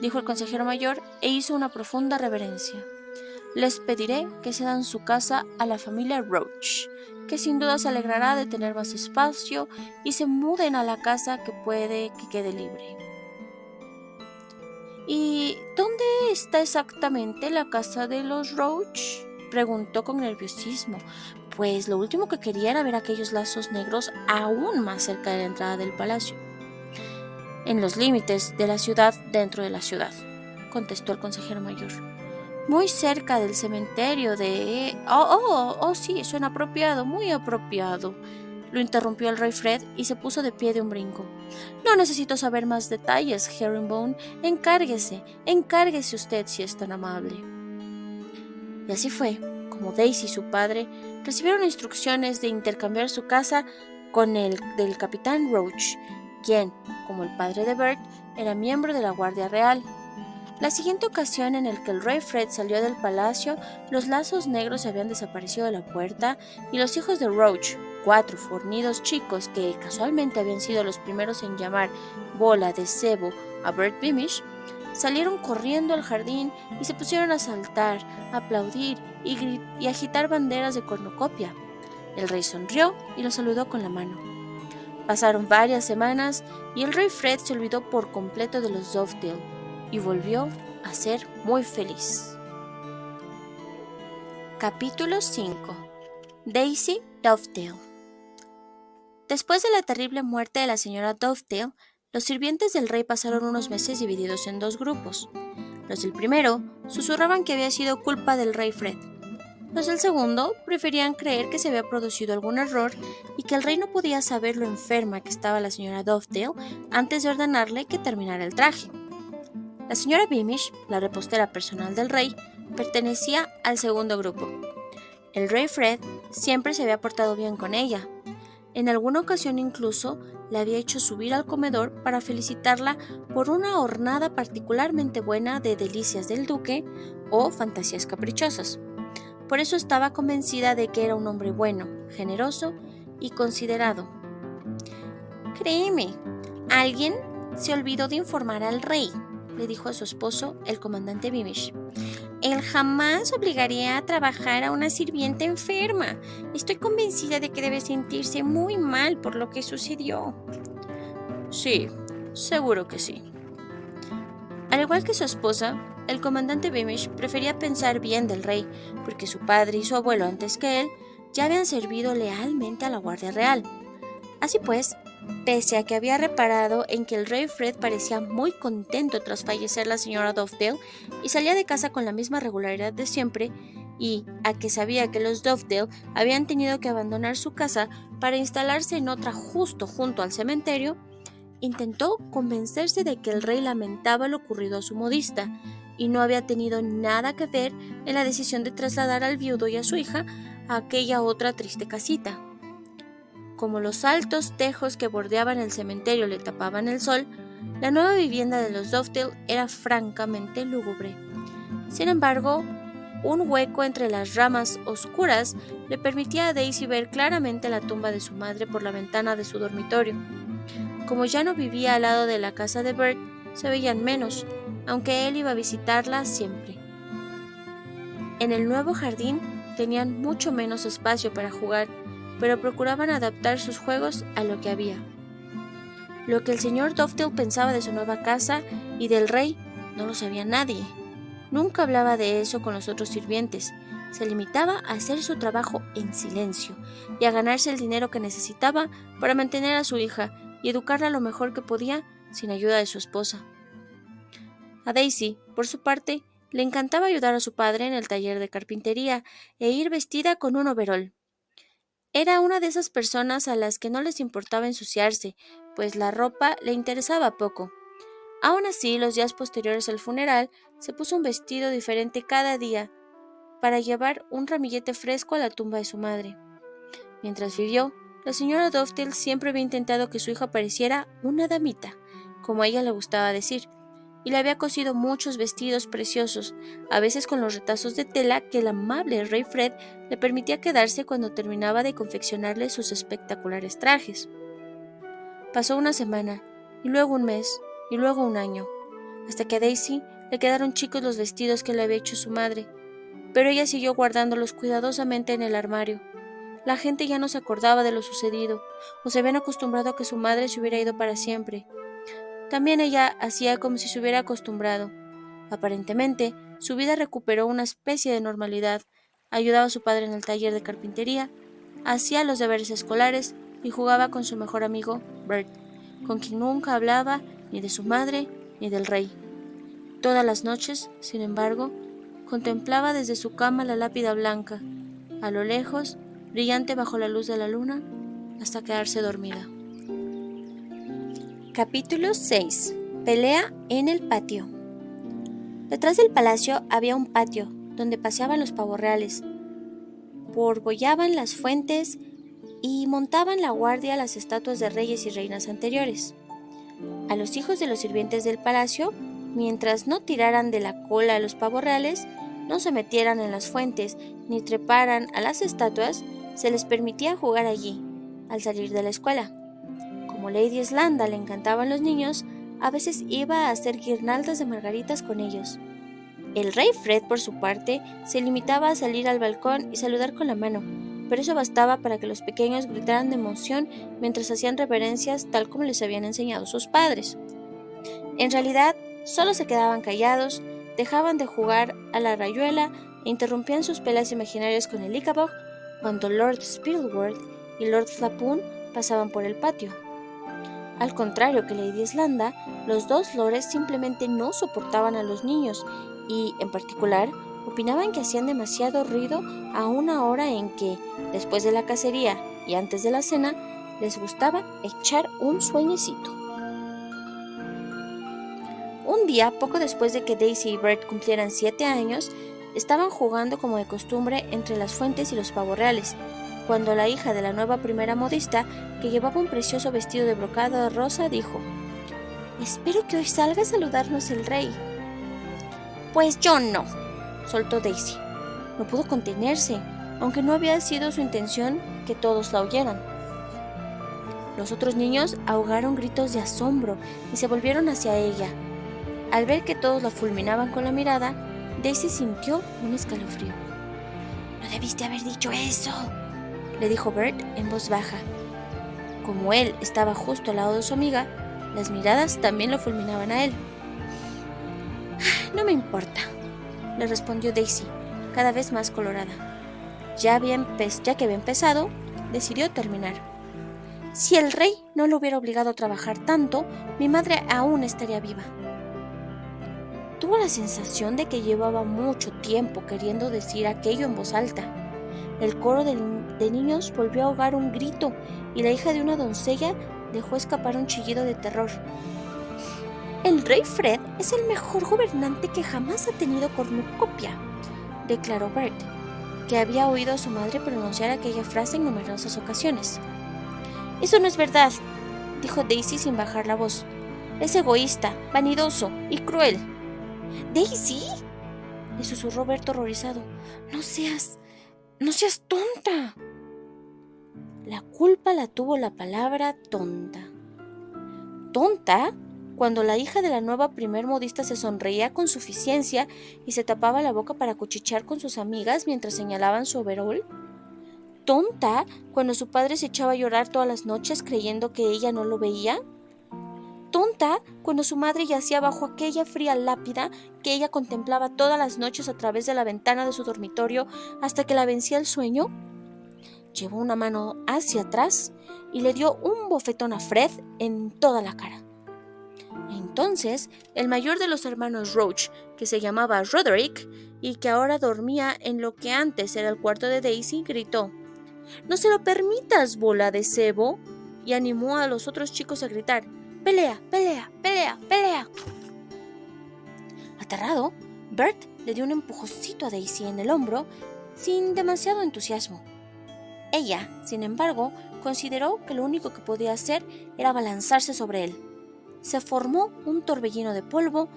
dijo el consejero mayor e hizo una profunda reverencia. Les pediré que cedan su casa a la familia Roach, que sin duda se alegrará de tener más espacio, y se muden a la casa que puede que quede libre. ¿Y dónde está exactamente la casa de los Roach?, preguntó con nerviosismo, pues lo último que quería era ver aquellos lazos negros aún más cerca de la entrada del palacio. En los límites de la ciudad dentro de la ciudad, contestó el consejero mayor. muy cerca del cementerio de... sí, suena apropiado, muy apropiado. Lo interrumpió el rey Fred y se puso de pie de un brinco. No necesito saber más detalles, Herringbone. Encárguese usted si es tan amable. Y así fue como Daisy y su padre recibieron instrucciones de intercambiar su casa con el del capitán Roach, quien, como el padre de Bert, era miembro de la Guardia Real. La siguiente ocasión en la que el rey Fred salió del palacio, los lazos negros habían desaparecido de la puerta y los hijos de Roach, 4 fornidos chicos que casualmente habían sido los primeros en llamar bola de cebo a Bert Beamish, salieron corriendo al jardín y se pusieron a saltar, a aplaudir y agitar banderas de cornucopia. El rey sonrió y los saludó con la mano. Pasaron varias semanas y el rey Fred se olvidó por completo de los Dovedale y volvió a ser muy feliz. Capítulo 5. Daisy Dovedale. Después de la terrible muerte de la señora Dovedale, los sirvientes del rey pasaron unos meses divididos en 2 grupos. Los del primero susurraban que había sido culpa del rey Fred. Los del segundo preferían creer que se había producido algún error y que el rey no podía saber lo enferma que estaba la señora Dovedale antes de ordenarle que terminara el traje. La señora Beamish, la repostera personal del rey, pertenecía al segundo grupo. El rey Fred siempre se había portado bien con ella. En alguna ocasión incluso la había hecho subir al comedor para felicitarla por una hornada particularmente buena de delicias del duque o fantasías caprichosas. Por eso estaba convencida de que era un hombre bueno, generoso y considerado. «Créeme, alguien se olvidó de informar al rey», le dijo a su esposo, el comandante Beamish. «Él jamás obligaría a trabajar a una sirvienta enferma. Estoy convencida de que debe sentirse muy mal por lo que sucedió». «Sí, seguro que sí». Al igual que su esposa, el comandante Beamish prefería pensar bien del rey, porque su padre y su abuelo antes que él ya habían servido lealmente a la Guardia Real. Así pues, pese a que había reparado en que el rey Fred parecía muy contento tras fallecer la señora Dovedale y salía de casa con la misma regularidad de siempre, y a que sabía que los Dovedale habían tenido que abandonar su casa para instalarse en otra justo junto al cementerio, intentó convencerse de que el rey lamentaba lo ocurrido a su modista y no había tenido nada que ver en la decisión de trasladar al viudo y a su hija a aquella otra triste casita. Como los altos tejos que bordeaban el cementerio le tapaban el sol, la nueva vivienda de los Dovedale era francamente lúgubre. Sin embargo, un hueco entre las ramas oscuras le permitía a Daisy ver claramente la tumba de su madre por la ventana de su dormitorio. Como ya no vivía al lado de la casa de Bert, se veían menos, aunque él iba a visitarla siempre. En el nuevo jardín tenían mucho menos espacio para jugar, pero procuraban adaptar sus juegos a lo que había. Lo que el señor Dovedale pensaba de su nueva casa y del rey no lo sabía nadie. Nunca hablaba de eso con los otros sirvientes. Se limitaba a hacer su trabajo en silencio y a ganarse el dinero que necesitaba para mantener a su hija y educarla lo mejor que podía sin ayuda de su esposa. A Daisy, por su parte, le encantaba ayudar a su padre en el taller de carpintería e ir vestida con un overol. Era una de esas personas a las que no les importaba ensuciarse, pues la ropa le interesaba poco. Aún así, los días posteriores al funeral, se puso un vestido diferente cada día para llevar un ramillete fresco a la tumba de su madre. Mientras vivió, la señora Dovedale siempre había intentado que su hija pareciera una damita, como a ella le gustaba decir, y le había cosido muchos vestidos preciosos, a veces con los retazos de tela que el amable rey Fred le permitía quedarse cuando terminaba de confeccionarle sus espectaculares trajes. Pasó una semana, y luego un mes, y luego un año, hasta que a Daisy le quedaron chicos los vestidos que le había hecho su madre, pero ella siguió guardándolos cuidadosamente en el armario. La gente ya no se acordaba de lo sucedido, o se habían acostumbrado a que su madre se hubiera ido para siempre. También ella hacía como si se hubiera acostumbrado. Aparentemente, su vida recuperó una especie de normalidad. Ayudaba a su padre en el taller de carpintería, hacía los deberes escolares y jugaba con su mejor amigo, Bert, con quien nunca hablaba ni de su madre ni del rey. Todas las noches, sin embargo, contemplaba desde su cama la lápida blanca, a lo lejos, brillante bajo la luz de la luna, hasta quedarse dormida. Capítulo 6. Pelea en el patio. Detrás del palacio había un patio donde paseaban los pavos reales, borbollaban las fuentes y montaban la guardia las estatuas de reyes y reinas anteriores. A los hijos de los sirvientes del palacio, mientras no tiraran de la cola a los pavos reales, no se metieran en las fuentes ni treparan a las estatuas, se les permitía jugar allí, al salir de la escuela. Como Lady Slanda le encantaban los niños, a veces iba a hacer guirnaldas de margaritas con ellos. El rey Fred, por su parte, se limitaba a salir al balcón y saludar con la mano, pero eso bastaba para que los pequeños gritaran de emoción mientras hacían reverencias tal como les habían enseñado sus padres. En realidad, solo se quedaban callados, dejaban de jugar a la rayuela e interrumpían sus peleas imaginarias con el Ichabod cuando Lord Spittleworth y Lord Flapoon pasaban por el patio. Al contrario que Lady Slanda, los dos lores simplemente no soportaban a los niños y, en particular, opinaban que hacían demasiado ruido a una hora en que, después de la cacería y antes de la cena, les gustaba echar un sueñecito. Un día, poco después de que Daisy y Bert cumplieran 7 años, estaban jugando como de costumbre entre las fuentes y los pavos reales, cuando la hija de la nueva primera modista, que llevaba un precioso vestido de brocado rosa, dijo: «Espero que hoy salga a saludarnos el rey». «Pues yo no», soltó Daisy. No pudo contenerse, aunque no había sido su intención que todos la oyeran. Los otros niños ahogaron gritos de asombro y se volvieron hacia ella. Al ver que todos la fulminaban con la mirada, Daisy sintió un escalofrío. «No debiste haber dicho eso», le dijo Bert en voz baja. Como él estaba justo al lado de su amiga, las miradas también lo fulminaban a él. «No me importa», le respondió Daisy, cada vez más colorada. Ya que había empezado, decidió terminar. «Si el rey no lo hubiera obligado a trabajar tanto, mi madre aún estaría viva». Tuvo la sensación de que llevaba mucho tiempo queriendo decir aquello en voz alta. El coro de niños volvió a ahogar un grito y la hija de una doncella dejó escapar un chillido de terror. «El rey Fred es el mejor gobernante que jamás ha tenido cornucopia», declaró Bert, que había oído a su madre pronunciar aquella frase en numerosas ocasiones. «Eso no es verdad», dijo Daisy sin bajar la voz. «Es egoísta, vanidoso y cruel». «¿Daisy?», le susurró Bert horrorizado. No seas tonta». La culpa la tuvo la palabra tonta. ¿Tonta? Cuando la hija de la nueva primer modista se sonreía con suficiencia y se tapaba la boca para cuchichear con sus amigas mientras señalaban su overol. ¿Tonta? Cuando su padre se echaba a llorar todas las noches creyendo que ella no lo veía. ¿Tonta? Cuando su madre yacía bajo aquella fría lápida que ella contemplaba todas las noches a través de la ventana de su dormitorio hasta que la vencía el sueño. Llevó una mano hacia atrás y le dio un bofetón a Fred en toda la cara. Entonces, el mayor de los hermanos Roach, que se llamaba Roderick y que ahora dormía en lo que antes era el cuarto de Daisy, gritó: «¡No se lo permitas, bola de cebo!» y animó a los otros chicos a gritar: «¡Pelea, pelea, pelea, pelea!». Aterrado, Bert le dio un empujoncito a Daisy en el hombro sin demasiado entusiasmo. Ella, sin embargo, consideró que lo único que podía hacer era abalanzarse sobre él. Se formó un torbellino de polvo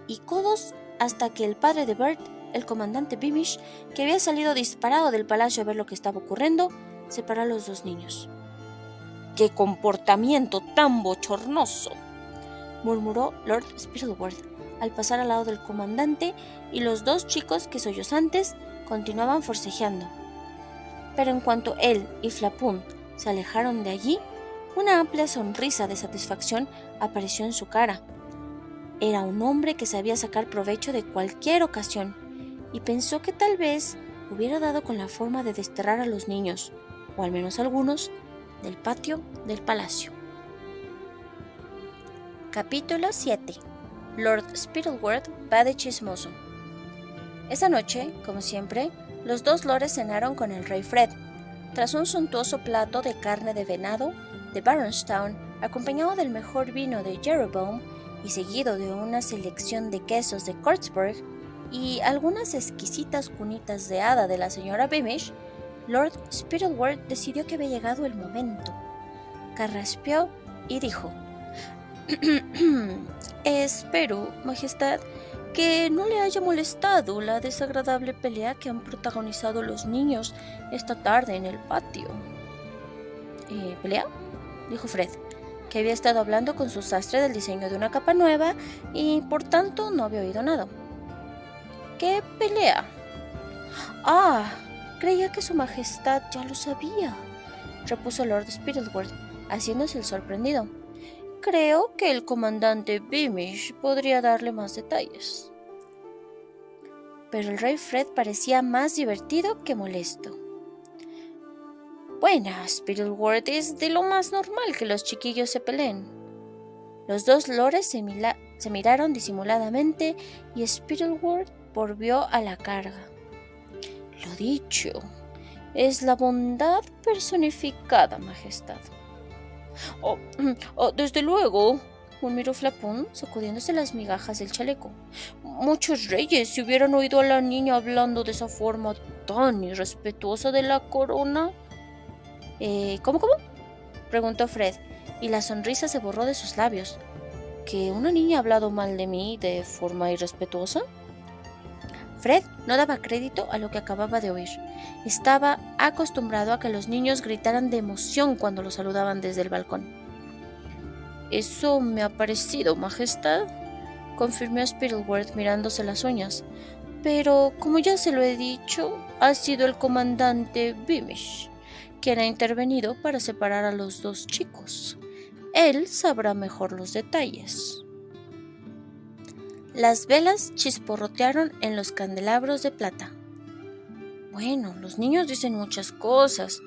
y codos hasta que el padre de Bert, el comandante Beamish, que había salido disparado del palacio a ver lo que estaba ocurriendo, separó a los dos niños. «¡Qué comportamiento tan bochornoso!», murmuró Lord Spittleworth al pasar al lado del comandante, y los dos chicos que sollozantes continuaban forcejeando. Pero en cuanto él y Flapoon se alejaron de allí, una amplia sonrisa de satisfacción apareció en su cara. Era un hombre que sabía sacar provecho de cualquier ocasión y pensó que tal vez hubiera dado con la forma de desterrar a los niños, o al menos algunos, del patio del palacio. Capítulo 7. Lord Spittleworth va de chismoso. Esa noche, como siempre, los dos lores cenaron con el rey Fred. Tras un suntuoso plato de carne de venado de Baronstown, acompañado del mejor vino de Jeroboam y seguido de una selección de quesos de Cortsburg y algunas exquisitas cunitas de hada de la señora Beamish, Lord Spittleworth decidió que había llegado el momento. Carraspeó y dijo: Espero, Majestad, que no le haya molestado la desagradable pelea que han protagonizado los niños esta tarde en el patio. ¿Pelea?, dijo Fred, que había estado hablando con su sastre del diseño de una capa nueva y por tanto no había oído nada. ¿Qué pelea? Ah, creía que su Majestad ya lo sabía, repuso Lord Spittleworth, haciéndose el sorprendido. Creo que el comandante Beamish podría darle más detalles. Pero el rey Fred parecía más divertido que molesto. Bueno, Spittleworth, es de lo más normal que los chiquillos se peleen. Los dos lores se miraron disimuladamente y Spittleworth volvió a la carga. Lo dicho, es la bondad personificada, Majestad. Desde luego, murmuró Flapún, sacudiéndose las migajas del chaleco. Muchos reyes, si hubieran oído a la niña hablando de esa forma tan irrespetuosa de la corona. ¿Cómo? Preguntó Fred, y la sonrisa se borró de sus labios. ¿Que una niña ha hablado mal de mí de forma irrespetuosa? Fred no daba crédito a lo que acababa de oír. Estaba acostumbrado a que los niños gritaran de emoción cuando lo saludaban desde el balcón. Eso me ha parecido, Majestad, confirmó Spittleworth mirándose las uñas. Pero, como ya se lo he dicho, ha sido el comandante Beamish quien ha intervenido para separar a los dos chicos. Él sabrá mejor los detalles. Las velas chisporrotearon en los candelabros de plata. Bueno, los niños dicen muchas cosas,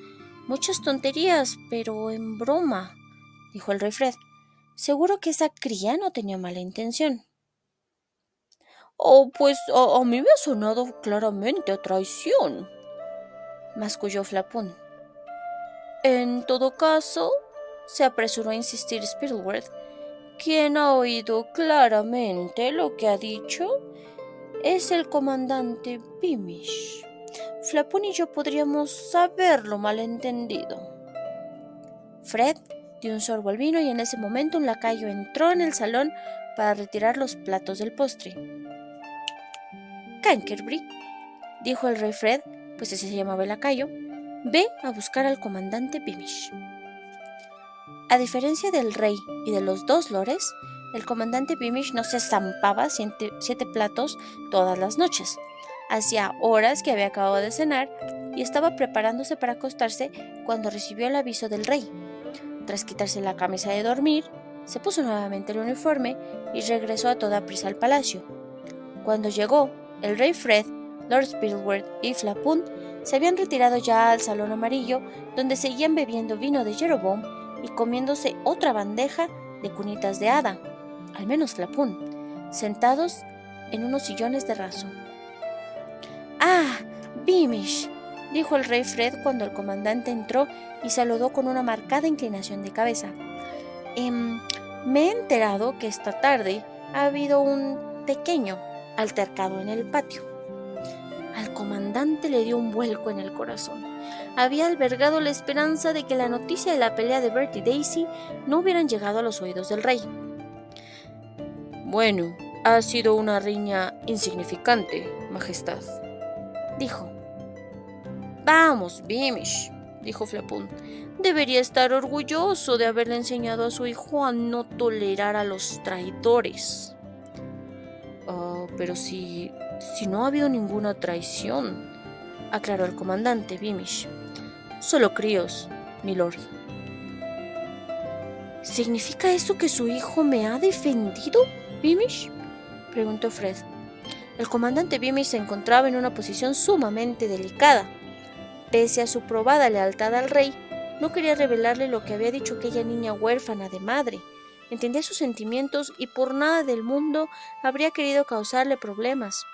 muchas tonterías, pero en broma, dijo el rey Fred. Seguro que esa cría no tenía mala intención. Pues a mí me ha sonado claramente a traición, masculló Flapún. En todo caso, se apresuró a insistir Spittleworth, quien ha oído claramente lo que ha dicho es el comandante Beamish. Flapún y yo podríamos haberlo malentendido. Fred dio un sorbo al vino y en ese momento un lacayo entró en el salón para retirar los platos del postre. Canterbury, dijo el rey Fred, pues ese se llamaba el lacayo, ve a buscar al comandante Beamish. A diferencia del rey y de los dos lores, el comandante Beamish no se zampaba 7 platos todas las noches. Hacía horas que había acabado de cenar y estaba preparándose para acostarse cuando recibió el aviso del rey. Tras quitarse la camisa de dormir, se puso nuevamente el uniforme y regresó a toda prisa al palacio. Cuando llegó, el rey Fred, Lord Spittleworth y Flapún se habían retirado ya al salón amarillo, donde seguían bebiendo vino de Jeroboam y comiéndose otra bandeja de cunitas de hada, al menos Flapún, sentados en unos sillones de raso. ¡Ah, Beamish!, dijo el rey Fred cuando el comandante entró y saludó con una marcada inclinación de cabeza. Me he enterado que esta tarde ha habido un pequeño altercado en el patio. Al comandante le dio un vuelco en el corazón. Había albergado la esperanza de que la noticia de la pelea de Bert y Daisy no hubieran llegado a los oídos del rey. Bueno, ha sido una riña insignificante, Majestad, dijo. Vamos, Beamish, dijo Flapún. Debería estar orgulloso de haberle enseñado a su hijo a no tolerar a los traidores. Pero si no ha habido ninguna traición, aclaró el comandante Beamish. Solo críos, milord. ¿Significa eso que su hijo me ha defendido, Beamish?, preguntó Fred. El comandante Beamish se encontraba en una posición sumamente delicada. Pese a su probada lealtad al rey, no quería revelarle lo que había dicho aquella niña huérfana de madre. Entendía sus sentimientos y por nada del mundo habría querido causarle problemas.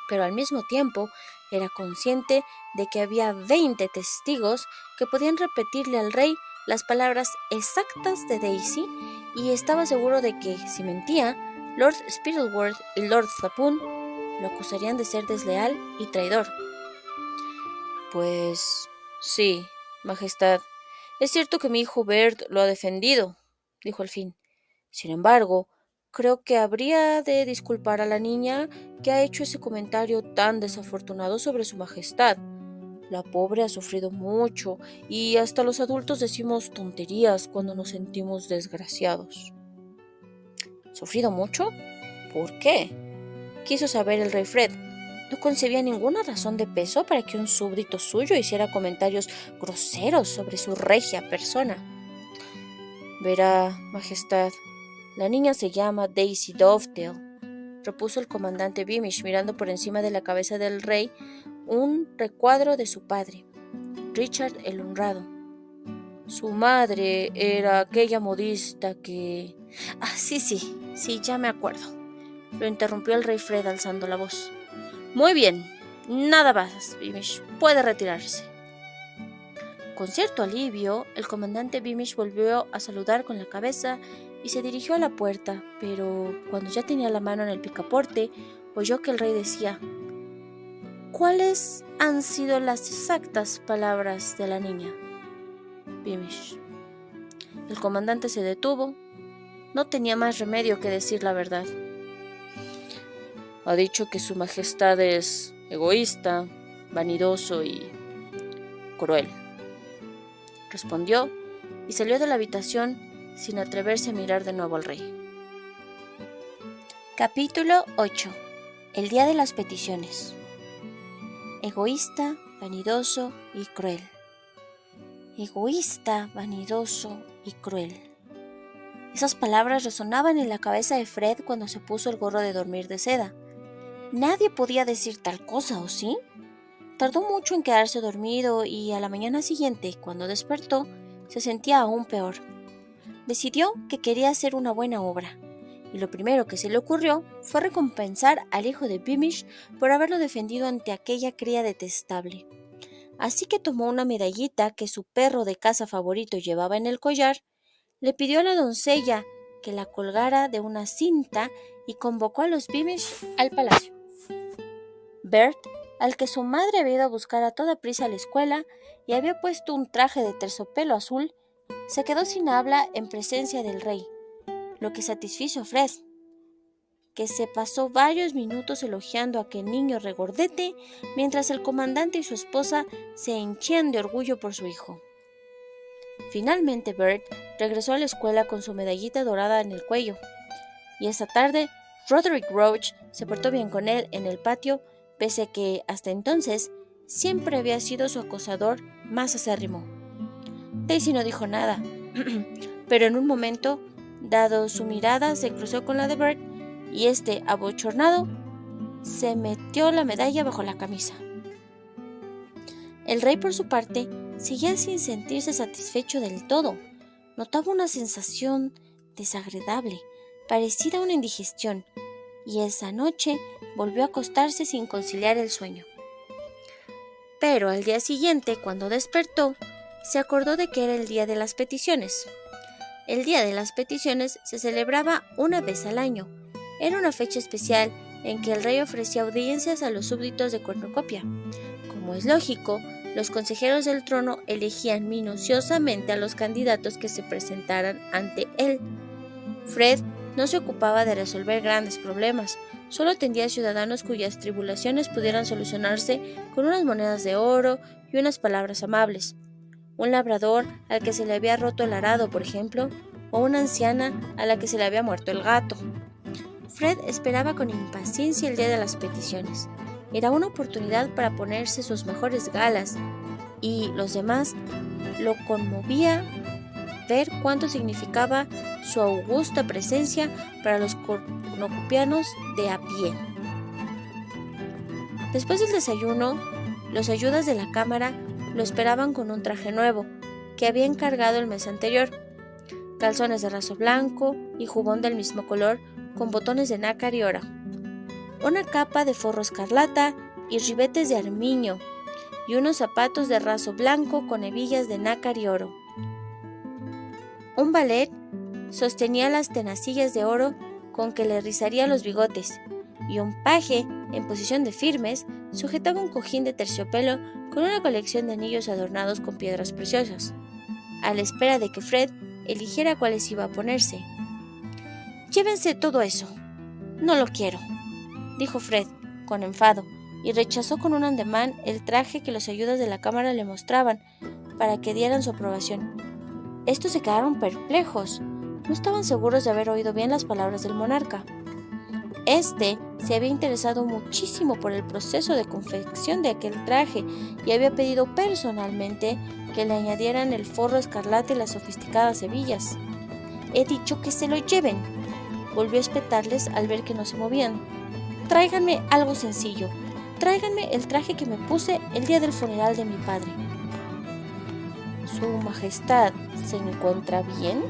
pero al mismo tiempo era consciente de que había 20 testigos que podían repetirle al rey las palabras exactas de Daisy y estaba seguro de que, si mentía, Lord Spittleworth y Lord Zapoon lo acusarían de ser desleal y traidor. Pues sí, Majestad, es cierto que mi hijo Bert lo ha defendido, dijo al fin. Sin embargo, creo que habría de disculpar a la niña que ha hecho ese comentario tan desafortunado sobre su majestad. La pobre ha sufrido mucho y hasta los adultos decimos tonterías cuando nos sentimos desgraciados. ¿Sufrido mucho? ¿Por qué? Quiso saber el rey Fred. No concebía ninguna razón de peso para que un súbdito suyo hiciera comentarios groseros sobre su regia persona. Verá, Majestad, la niña se llama Daisy Dovedale, repuso el comandante Beamish mirando por encima de la cabeza del rey un recuadro de su padre, Richard el Honrado. Su madre era aquella modista que... Sí, ya me acuerdo, lo interrumpió el rey Fred alzando la voz. Muy bien, nada más, Beamish, puede retirarse. Con cierto alivio, el comandante Beamish volvió a saludar con la cabeza y se dirigió a la puerta, pero cuando ya tenía la mano en el picaporte, oyó que el rey decía: ¿Cuáles han sido las exactas palabras de la niña, Beamish? El comandante se detuvo. No tenía más remedio que decir la verdad. Ha dicho que su majestad es egoísta, vanidoso y cruel, respondió y salió de la habitación sin atreverse a mirar de nuevo al rey. Capítulo 8. El día de las peticiones. Egoísta, vanidoso y cruel. Egoísta, vanidoso y cruel. Esas palabras resonaban en la cabeza de Fred cuando se puso el gorro de dormir de seda. Nadie podía decir tal cosa, ¿o sí? Tardó mucho en quedarse dormido y a la mañana siguiente, cuando despertó, se sentía aún peor. Decidió que quería hacer una buena obra, y lo primero que se le ocurrió fue recompensar al hijo de Beamish por haberlo defendido ante aquella cría detestable. Así que tomó una medallita que su perro de caza favorito llevaba en el collar, le pidió a la doncella que la colgara de una cinta y convocó a los Beamish al palacio. Bert, al que su madre había ido a buscar a toda prisa a la escuela y había puesto un traje de terciopelo azul, se quedó sin habla en presencia del rey, lo que satisfizo a Fred, que se pasó varios minutos elogiando a aquel niño regordete mientras el comandante y su esposa se henchían de orgullo por su hijo. Finalmente Bert regresó a la escuela con su medallita dorada en el cuello, y esa tarde Roderick Roach se portó bien con él en el patio, pese a que, hasta entonces, siempre había sido su acosador más acérrimo. Daisy no dijo nada, pero en un momento, dado su mirada, se cruzó con la de Bert, y este, abochornado, se metió la medalla bajo la camisa. El rey, por su parte, seguía sin sentirse satisfecho del todo. Notaba una sensación desagradable, parecida a una indigestión, y esa noche volvió a acostarse sin conciliar el sueño. Pero al día siguiente, cuando despertó, se acordó de que era el día de las peticiones. El día de las peticiones se celebraba una vez al año. Era una fecha especial en que el rey ofrecía audiencias a los súbditos de cornucopia. Como es lógico, los consejeros del trono elegían minuciosamente a los candidatos que se presentaran ante él. Fred no se ocupaba de resolver grandes problemas, solo atendía a ciudadanos cuyas tribulaciones pudieran solucionarse con unas monedas de oro y unas palabras amables. Un labrador al que se le había roto el arado, por ejemplo, o una anciana a la que se le había muerto el gato. Fred esperaba con impaciencia el día de las peticiones. Era una oportunidad para ponerse sus mejores galas, y los demás lo conmovía ver cuánto significaba su augusta presencia para los cornucopianos de a pie. Después del desayuno, los ayudas de la cámara lo esperaban con un traje nuevo que había encargado el mes anterior, calzones de raso blanco y jubón del mismo color con botones de nácar y oro. una capa de forro escarlata y ribetes de armiño, y unos zapatos de raso blanco con hebillas de nácar y oro. Un valet sostenía las tenacillas de oro con que le rizaría los bigotes, y un paje, en posición de firmes, sujetaba un cojín de terciopelo con una colección de anillos adornados con piedras preciosas, a la espera de que Fred eligiera cuáles iba a ponerse. «Llévense todo eso. No lo quiero», dijo Fred, con enfado, y rechazó con un ademán el traje que los ayudas de la cámara le mostraban para que dieran su aprobación. Estos se quedaron perplejos. No estaban seguros de haber oído bien las palabras del monarca. Este se había interesado muchísimo por el proceso de confección de aquel traje y había pedido personalmente que le añadieran el forro escarlata y las sofisticadas hebillas. «He dicho que se lo lleven», volvió a espetarles al ver que no se movían. «Tráiganme algo sencillo. Tráiganme el traje que me puse el día del funeral de mi padre». «¿Su Majestad se encuentra bien?»,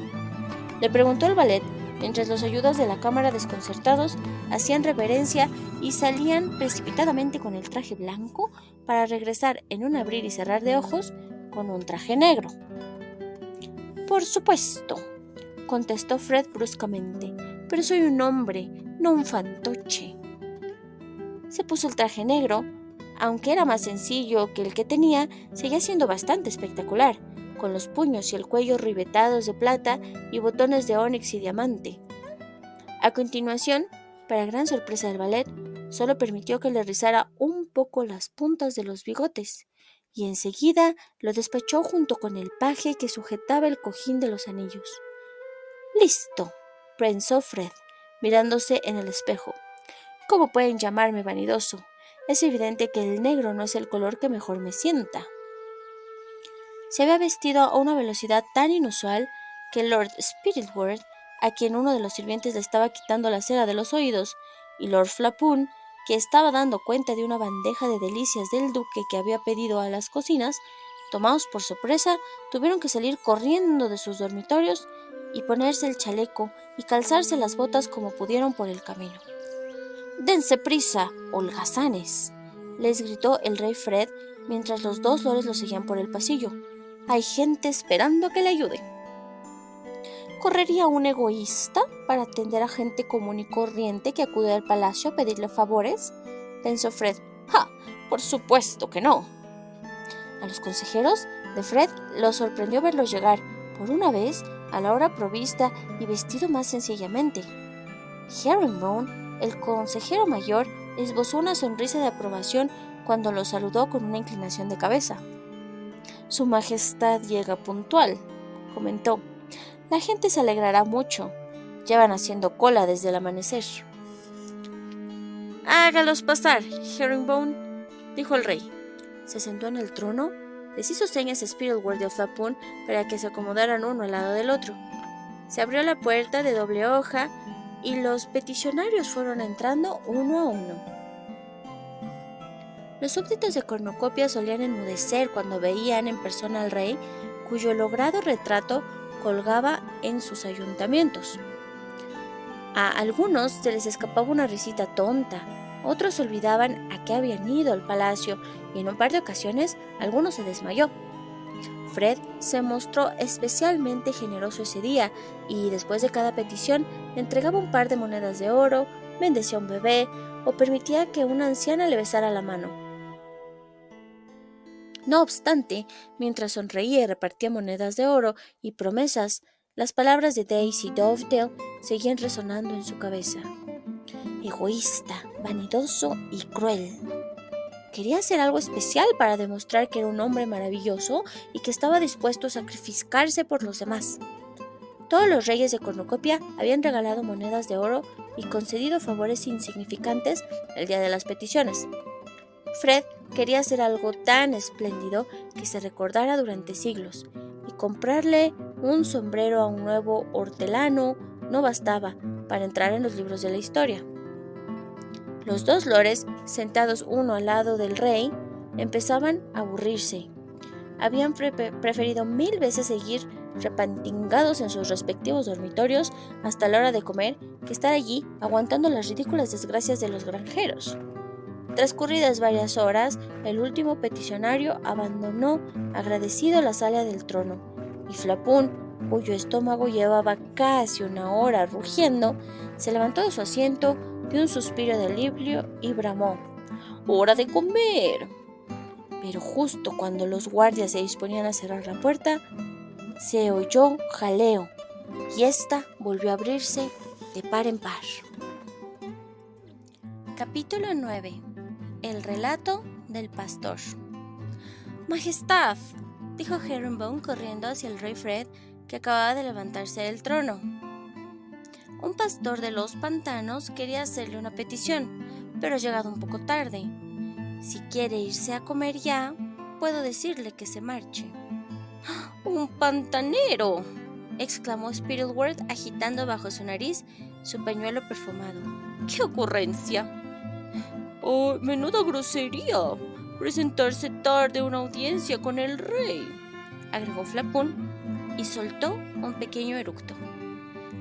le preguntó el valet, mientras los ayudas de la cámara, desconcertados, hacían reverencia y salían precipitadamente con el traje blanco para regresar en un abrir y cerrar de ojos con un traje negro. «Por supuesto», contestó Fred bruscamente, «pero soy un hombre, no un fantoche». Se puso el traje negro. Aunque era más sencillo que el que tenía, seguía siendo bastante espectacular, con los puños y el cuello ribetados de plata y botones de ónix y diamante. A continuación, para gran sorpresa del valet, solo permitió que le rizara un poco las puntas de los bigotes, y enseguida lo despachó junto con el paje que sujetaba el cojín de los anillos. «Listo», pensó Fred, mirándose en el espejo. «¿Cómo pueden llamarme vanidoso? Es evidente que el negro no es el color que mejor me sienta». Se había vestido a una velocidad tan inusual que Lord Spiritward, a quien uno de los sirvientes le estaba quitando la cera de los oídos, y Lord Flapoon, que estaba dando cuenta de una bandeja de delicias del duque que había pedido a las cocinas, tomados por sorpresa, tuvieron que salir corriendo de sus dormitorios y ponerse el chaleco y calzarse las botas como pudieron por el camino. «¡Dense prisa, holgazanes!», les gritó el rey Fred mientras los dos lores lo seguían por el pasillo. «Hay gente esperando a que le ayuden». ¿Correría un egoísta para atender a gente común y corriente que acude al palacio a pedirle favores?, pensó Fred. «¡Ja! Por supuesto que no». A los consejeros de Fred los sorprendió verlos llegar, por una vez, a la hora provista y vestido más sencillamente. Herringbone, el consejero mayor, esbozó una sonrisa de aprobación cuando los saludó con una inclinación de cabeza. «Su Majestad llega puntual», comentó. «La gente se alegrará mucho. Llevan haciendo cola desde el amanecer». «Hágalos pasar, Herringbone», dijo el rey. Se sentó en el trono, les hizo señas a Spiritward y a Flapoon para que se acomodaran uno al lado del otro. Se abrió la puerta de doble hoja y los peticionarios fueron entrando uno a uno. Los súbditos de Cornucopia solían enmudecer cuando veían en persona al rey, cuyo logrado retrato colgaba en sus ayuntamientos. A algunos se les escapaba una risita tonta, otros se olvidaban a qué habían ido al palacio y en un par de ocasiones alguno se desmayó. Fred se mostró especialmente generoso ese día y después de cada petición entregaba un par de monedas de oro, bendecía a un bebé o permitía que una anciana le besara la mano. No obstante, mientras sonreía y repartía monedas de oro y promesas, las palabras de Daisy Dovedale seguían resonando en su cabeza. Egoísta, vanidoso y cruel. Quería hacer algo especial para demostrar que era un hombre maravilloso y que estaba dispuesto a sacrificarse por los demás. Todos los reyes de Cornucopia habían regalado monedas de oro y concedido favores insignificantes el día de las peticiones. Fred quería hacer algo tan espléndido que se recordara durante siglos, y comprarle un sombrero a un nuevo hortelano no bastaba para entrar en los libros de la historia. Los dos lores, sentados uno al lado del rey, empezaban a aburrirse. Habían preferido 1000 veces seguir repantingados en sus respectivos dormitorios hasta la hora de comer, que estar allí aguantando las ridículas desgracias de los granjeros. Transcurridas varias horas, el último peticionario abandonó agradecido la sala del trono, y Flapún, cuyo estómago llevaba casi una hora rugiendo, se levantó de su asiento, dio un suspiro de alivio y bramó: ¡Hora de comer! Pero justo cuando los guardias se disponían a cerrar la puerta, se oyó jaleo, y ésta volvió a abrirse de par en par. Capítulo 9. El relato del pastor. Majestad, dijo Herringbone corriendo hacia el rey Fred, que acababa de levantarse del trono. Un pastor de los pantanos quería hacerle una petición, pero ha llegado un poco tarde. Si quiere irse a comer ya, puedo decirle que se marche. ¡Un pantanero!, exclamó Spittleworth agitando bajo su nariz su pañuelo perfumado. ¡Qué ocurrencia! ¡Oh, menuda grosería! Presentarse tarde a una audiencia con el rey, agregó Flapún, y soltó un pequeño eructo.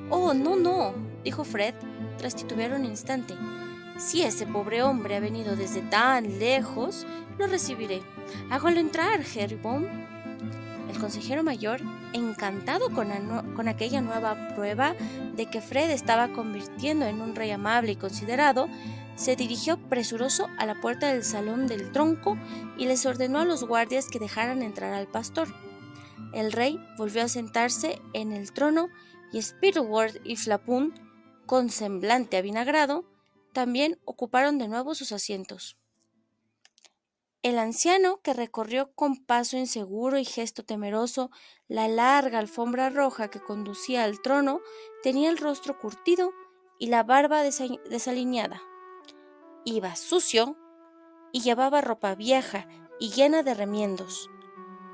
¡Oh, no!, dijo Fred, tras titubear un instante. Si ese pobre hombre ha venido desde tan lejos, lo recibiré. Hágalo entrar, Herringbone. El consejero mayor, encantado con aquella nueva prueba de que Fred estaba convirtiendo en un rey amable y considerado, se dirigió presuroso a la puerta del salón del tronco y les ordenó a los guardias que dejaran entrar al pastor. El rey volvió a sentarse en el trono y Spittleworth y Flapún, con semblante avinagrado, también ocuparon de nuevo sus asientos. El anciano, que recorrió con paso inseguro y gesto temeroso la larga alfombra roja que conducía al trono, tenía el rostro curtido y la barba desaliñada. Iba sucio y llevaba ropa vieja y llena de remiendos.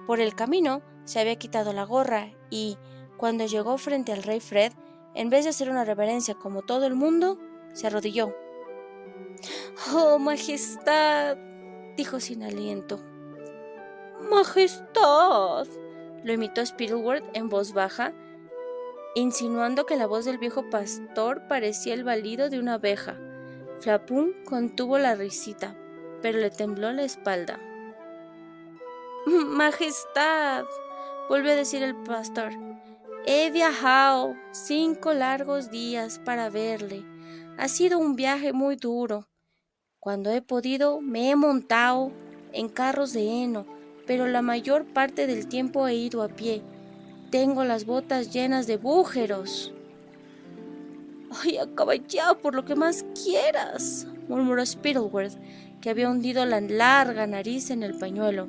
Por el camino se había quitado la gorra y, cuando llegó frente al rey Fred, en vez de hacer una reverencia como todo el mundo, se arrodilló. «¡Oh, majestad!», dijo sin aliento. «¡Majestad!», lo imitó Spittleworth en voz baja, insinuando que la voz del viejo pastor parecía el balido de una abeja. Flapún contuvo la risita, pero le tembló la espalda. «Majestad», volvió a decir el pastor, «he viajado 5 largos días para verle. Ha sido un viaje muy duro. Cuando he podido me he montado en carros de heno, pero la mayor parte del tiempo he ido a pie. Tengo las botas llenas de bújeros». «Ay, acaba ya por lo que más quieras», murmuró Spittleworth, que había hundido la larga nariz en el pañuelo.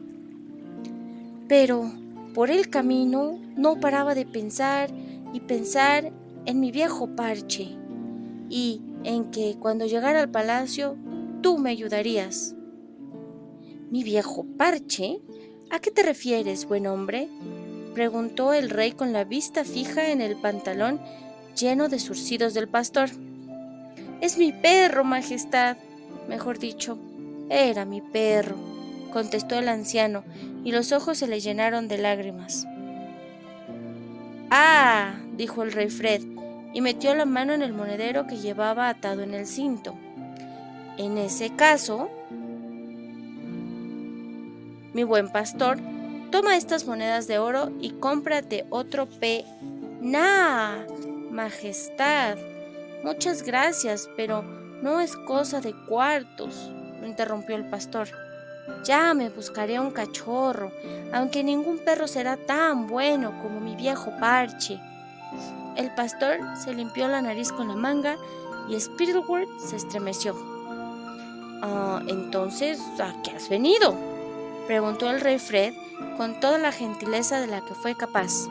Pero por el camino no paraba de pensar y pensar en mi viejo parche, y en que cuando llegara al palacio tú me ayudarías. ¿Mi viejo parche? ¿A qué te refieres, buen hombre?, preguntó el rey con la vista fija en el pantalón lleno de zurcidos del pastor. «Es mi perro, majestad. Mejor dicho, era mi perro», contestó el anciano, y los ojos se le llenaron de lágrimas. «Ah», dijo el rey Fred, y metió la mano en el monedero que llevaba atado en el cinto. «En ese caso, mi buen pastor, toma estas monedas de oro y cómprate otro ¡Nah, majestad! Muchas gracias, pero no es cosa de cuartos», lo interrumpió el pastor. «Ya me buscaré un cachorro, aunque ningún perro será tan bueno como mi viejo parche». El pastor se limpió la nariz con la manga y Spittleworth se estremeció. «Entonces, ¿a qué has venido?», preguntó el rey Fred con toda la gentileza de la que fue capaz.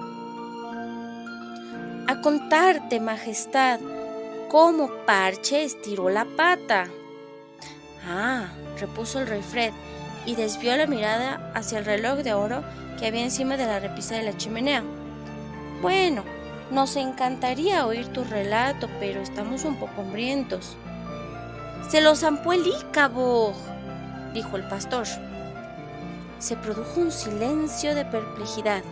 «A contarte, majestad, cómo Parche estiró la pata». «Ah», repuso el rey Fred, y desvió la mirada hacia el reloj de oro que había encima de la repisa de la chimenea. «Bueno, nos encantaría oír tu relato, pero estamos un poco hambrientos». «Se lo zampó el Ícaro», dijo el pastor. Se produjo un silencio de perplejidad.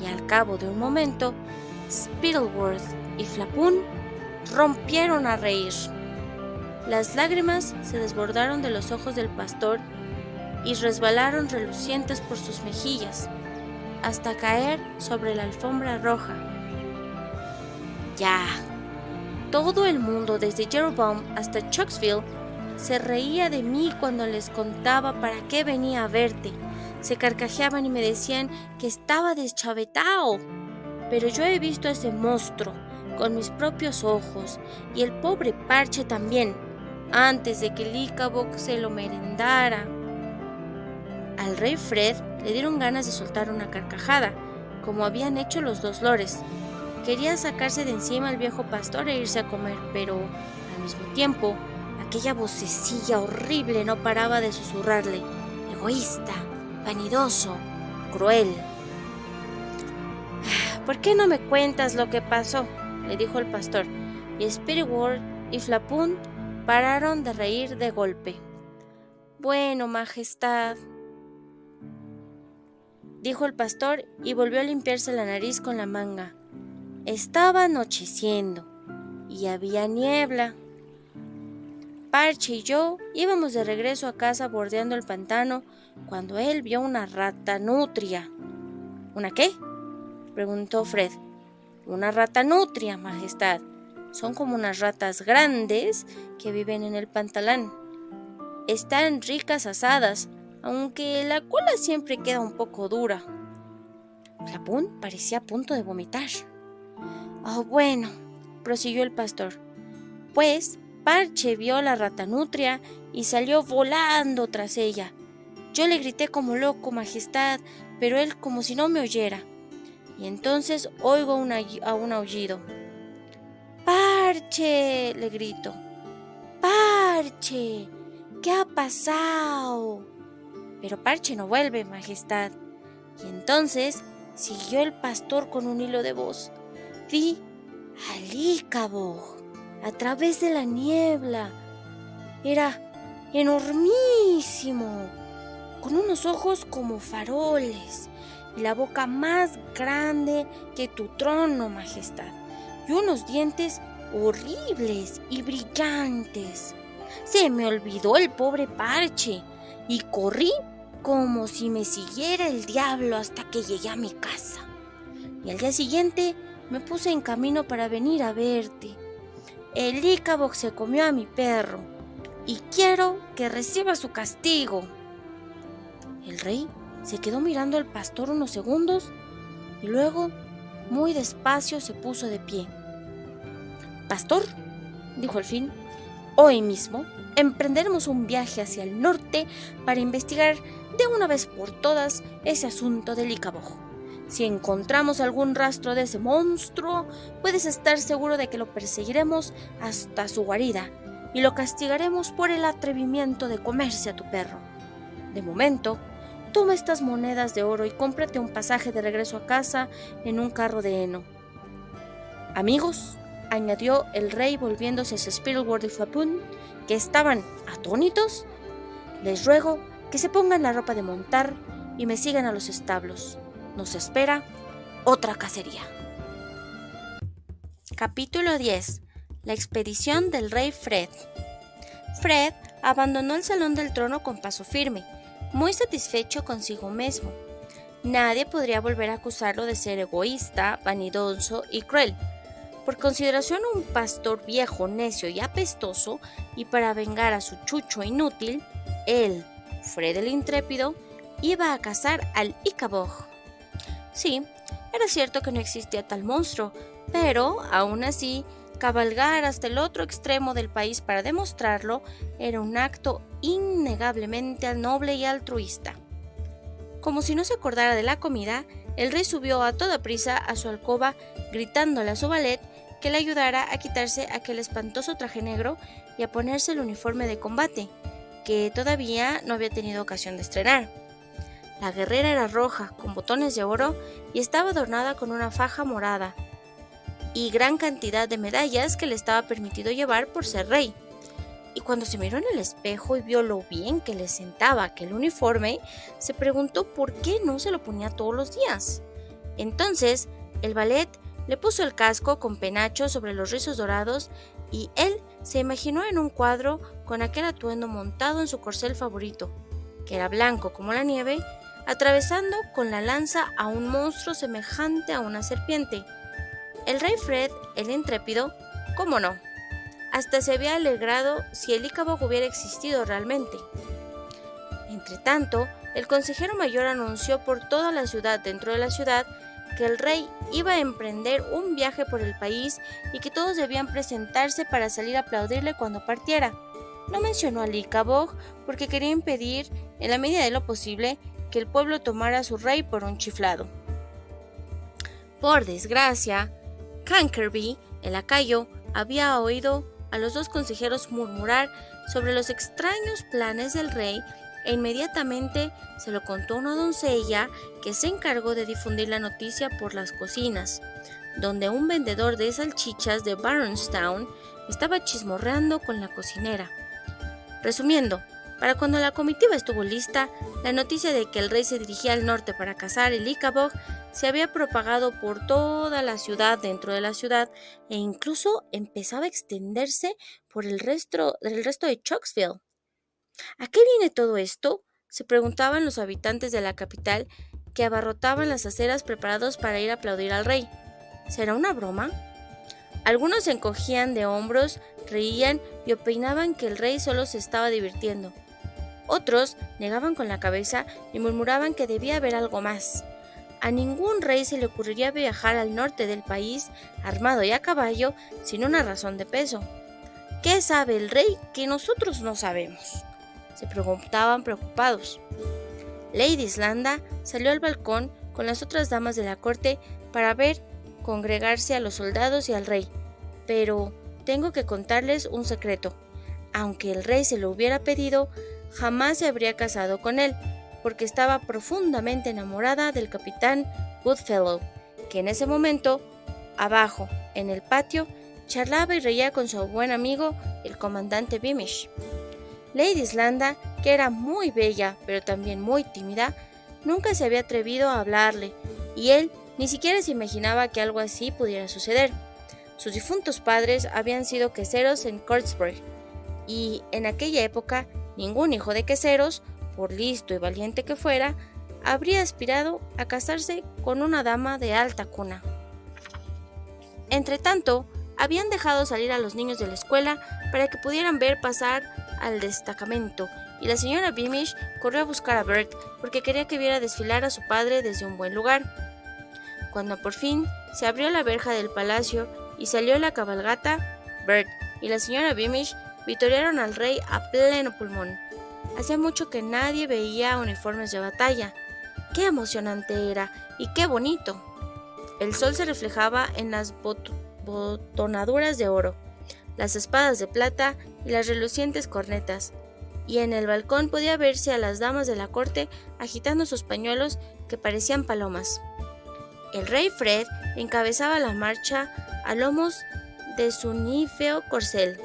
y al cabo de un momento, Spittleworth y Flapoon rompieron a reír. Las lágrimas se desbordaron de los ojos del pastor y resbalaron relucientes por sus mejillas, hasta caer sobre la alfombra roja. Ya, todo el mundo, desde Jeroboam hasta Chucksville, se reía de mí cuando les contaba para qué venía a verte. Se carcajeaban y me decían que estaba deschavetao. Pero yo he visto a ese monstruo con mis propios ojos, y el pobre Parche también, antes de que el Íchabod se lo merendara. Al rey Fred le dieron ganas de soltar una carcajada, como habían hecho los dos lores. Quería sacarse de encima al viejo pastor e irse a comer, pero al mismo tiempo, aquella vocecilla horrible no paraba de susurrarle: egoísta, vanidoso, cruel. ¿Por qué no me cuentas lo que pasó?, le dijo el pastor, y Spittleworth y Flapoon pararon de reír de golpe. Bueno, majestad, dijo el pastor y volvió a limpiarse la nariz con la manga. Estaba anocheciendo y había niebla. Parche y yo íbamos de regreso a casa bordeando el pantano cuando él vio una rata nutria. ¿Una qué?, preguntó Fred. Una rata nutria, majestad. Son como unas ratas grandes que viven en el pantalán. Están ricas asadas, aunque la cola siempre queda un poco dura. Flapoon parecía a punto de vomitar. Oh, bueno, prosiguió el pastor. Pues Parche vio la rata nutria y salió volando tras ella. Yo le grité como loco, majestad, pero él como si no me oyera. Y entonces oigo a un aullido. ¡Parche!, le grito. ¡Parche! ¿Qué ha pasado? Pero Parche no vuelve, majestad. Y entonces siguió el pastor con un hilo de voz. Vi al Íchabod a través de la niebla. Era enormísimo, con unos ojos como faroles y la boca más grande que tu trono, majestad, y unos dientes horribles y brillantes. Se me olvidó el pobre Parche y corrí como si me siguiera el diablo hasta que llegué a mi casa. Y al día siguiente me puse en camino para venir a verte. El Íchabod se comió a mi perro y quiero que reciba su castigo. El rey se quedó mirando al pastor unos segundos y luego, muy despacio, se puso de pie. Pastor, dijo al fin, hoy mismo emprenderemos un viaje hacia el norte para investigar de una vez por todas ese asunto del Íchabod. Si encontramos algún rastro de ese monstruo, puedes estar seguro de que lo perseguiremos hasta su guarida y lo castigaremos por el atrevimiento de comerse a tu perro. De momento, toma estas monedas de oro y cómprate un pasaje de regreso a casa en un carro de heno. Amigos, añadió el rey volviéndose hacia Spittleworth y Flapoon, que estaban atónitos, les ruego que se pongan la ropa de montar y me sigan a los establos. Nos espera otra cacería. Capítulo 10. La expedición del rey Fred. Fred abandonó el salón del trono con paso firme, muy satisfecho consigo mismo. Nadie podría volver a acusarlo de ser egoísta, vanidoso y cruel. Por consideración a un pastor viejo, necio y apestoso, y para vengar a su chucho inútil, él, Fred el intrépido, iba a cazar al Íchabod. Sí, era cierto que no existía tal monstruo, pero, aún así, cabalgar hasta el otro extremo del país para demostrarlo era un acto innegablemente noble y altruista. Como si no se acordara de la comida, el rey subió a toda prisa a su alcoba, gritándole a su valet que le ayudara a quitarse aquel espantoso traje negro y a ponerse el uniforme de combate, que todavía no había tenido ocasión de estrenar. La guerrera era roja, con botones de oro, y estaba adornada con una faja morada y gran cantidad de medallas que le estaba permitido llevar por ser rey. Y cuando se miró en el espejo y vio lo bien que le sentaba aquel uniforme, se preguntó por qué no se lo ponía todos los días. Entonces, el valet le puso el casco con penacho sobre los rizos dorados y él se imaginó en un cuadro con aquel atuendo montado en su corcel favorito, que era blanco como la nieve, atravesando con la lanza a un monstruo semejante a una serpiente. El rey Fred, el intrépido, cómo no, hasta se había alegrado si el Ícabod hubiera existido realmente. Entretanto, el consejero mayor anunció por toda la ciudad dentro de la ciudad que el rey iba a emprender un viaje por el país y que todos debían presentarse para salir a aplaudirle cuando partiera. No mencionó al Ícabod porque quería impedir, en la medida de lo posible, que el pueblo tomara a su rey por un chiflado. Por desgracia, Cankerby, el lacayo, había oído a los dos consejeros murmurar sobre los extraños planes del rey e inmediatamente se lo contó a una doncella que se encargó de difundir la noticia por las cocinas, donde un vendedor de salchichas de Barronstown estaba chismorreando con la cocinera. Resumiendo, para cuando la comitiva estuvo lista, la noticia de que el rey se dirigía al norte para cazar el Ícabod se había propagado por toda la ciudad dentro de la ciudad e incluso empezaba a extenderse por el resto de Chalksville. ¿A qué viene todo esto?, se preguntaban los habitantes de la capital que abarrotaban las aceras preparados para ir a aplaudir al rey. ¿Será una broma? Algunos se encogían de hombros, reían y opinaban que el rey solo se estaba divirtiendo. Otros negaban con la cabeza y murmuraban que debía haber algo más. A ningún rey se le ocurriría viajar al norte del país armado y a caballo sin una razón de peso. ¿Qué sabe el rey que nosotros no sabemos?, se preguntaban preocupados. Lady Islanda salió al balcón con las otras damas de la corte para ver congregarse a los soldados y al rey. Pero tengo que contarles un secreto. Aunque el rey se lo hubiera pedido, jamás se habría casado con él, porque estaba profundamente enamorada del capitán Goodfellow, que en ese momento, abajo, en el patio, charlaba y reía con su buen amigo, el comandante Beamish. Lady Islanda, que era muy bella, pero también muy tímida, nunca se había atrevido a hablarle, y él ni siquiera se imaginaba que algo así pudiera suceder. Sus difuntos padres habían sido queseros en Cotsbury, y en aquella época ningún hijo de queseros, por listo y valiente que fuera, habría aspirado a casarse con una dama de alta cuna. Entretanto, habían dejado salir a los niños de la escuela para que pudieran ver pasar al destacamento, y la señora Beamish corrió a buscar a Bert porque quería que viera desfilar a su padre desde un buen lugar. Cuando por fin se abrió la verja del palacio y salió la cabalgata, Bert y la señora Beamish vitorearon al rey a pleno pulmón. Hacía mucho que nadie veía uniformes de batalla. ¡Qué emocionante era! ¡Y qué bonito! El sol se reflejaba en las botonaduras de oro, las espadas de plata y las relucientes cornetas, y en el balcón podía verse a las damas de la corte agitando sus pañuelos que parecían palomas. El rey Fred encabezaba la marcha a lomos de su nífeo corcel.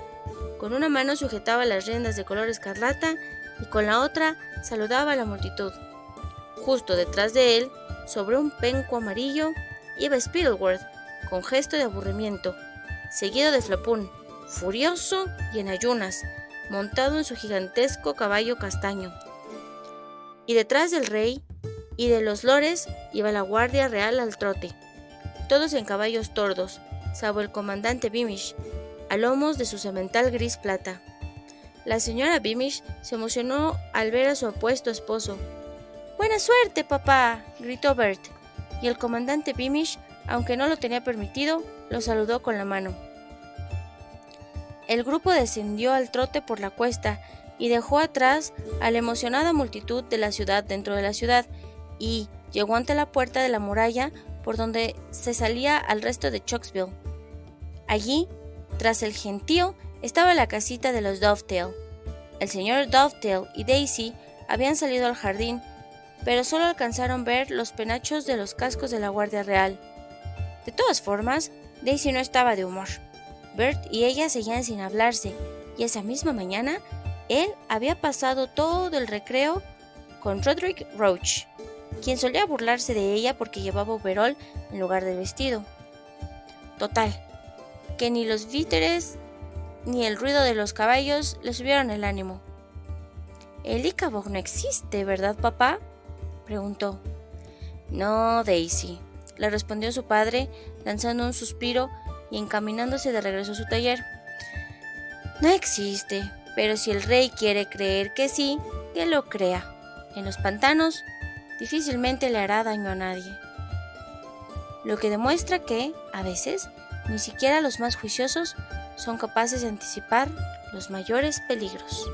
Con una mano sujetaba las riendas de color escarlata y con la otra saludaba a la multitud. Justo detrás de él, sobre un penco amarillo, iba Spittleworth, con gesto de aburrimiento, seguido de Flapoon, furioso y en ayunas, montado en su gigantesco caballo castaño. Y detrás del rey y de los lores iba la guardia real al trote, todos en caballos tordos, salvo el comandante Beamish, a lomos de su semental gris plata. La señora Beamish se emocionó al ver a su apuesto esposo. «¡Buena suerte, papá!», gritó Bert, y el comandante Beamish, aunque no lo tenía permitido, lo saludó con la mano. El grupo descendió al trote por la cuesta y dejó atrás a la emocionada multitud de la ciudad dentro de la ciudad y llegó ante la puerta de la muralla por donde se salía al resto de Chalksville. Allí, tras el gentío, estaba la casita de los Dovetail. El señor Dovetail y Daisy habían salido al jardín, pero solo alcanzaron ver los penachos de los cascos de la Guardia Real. De todas formas, Daisy no estaba de humor. Bert y ella seguían sin hablarse, y esa misma mañana él había pasado todo el recreo con Roderick Roach. quien solía burlarse de ella porque llevaba overol en lugar de vestido. Total, que ni los víveres ni el ruido de los caballos le subieron el ánimo. «El Íchabod no existe, ¿verdad, papá?», preguntó. «No, Daisy», le respondió su padre, lanzando un suspiro y encaminándose de regreso a su taller. «No existe, pero si el rey quiere creer que sí, que lo crea. En los pantanos difícilmente le hará daño a nadie». Lo que demuestra que, a veces, ni siquiera los más juiciosos son capaces de anticipar los mayores peligros.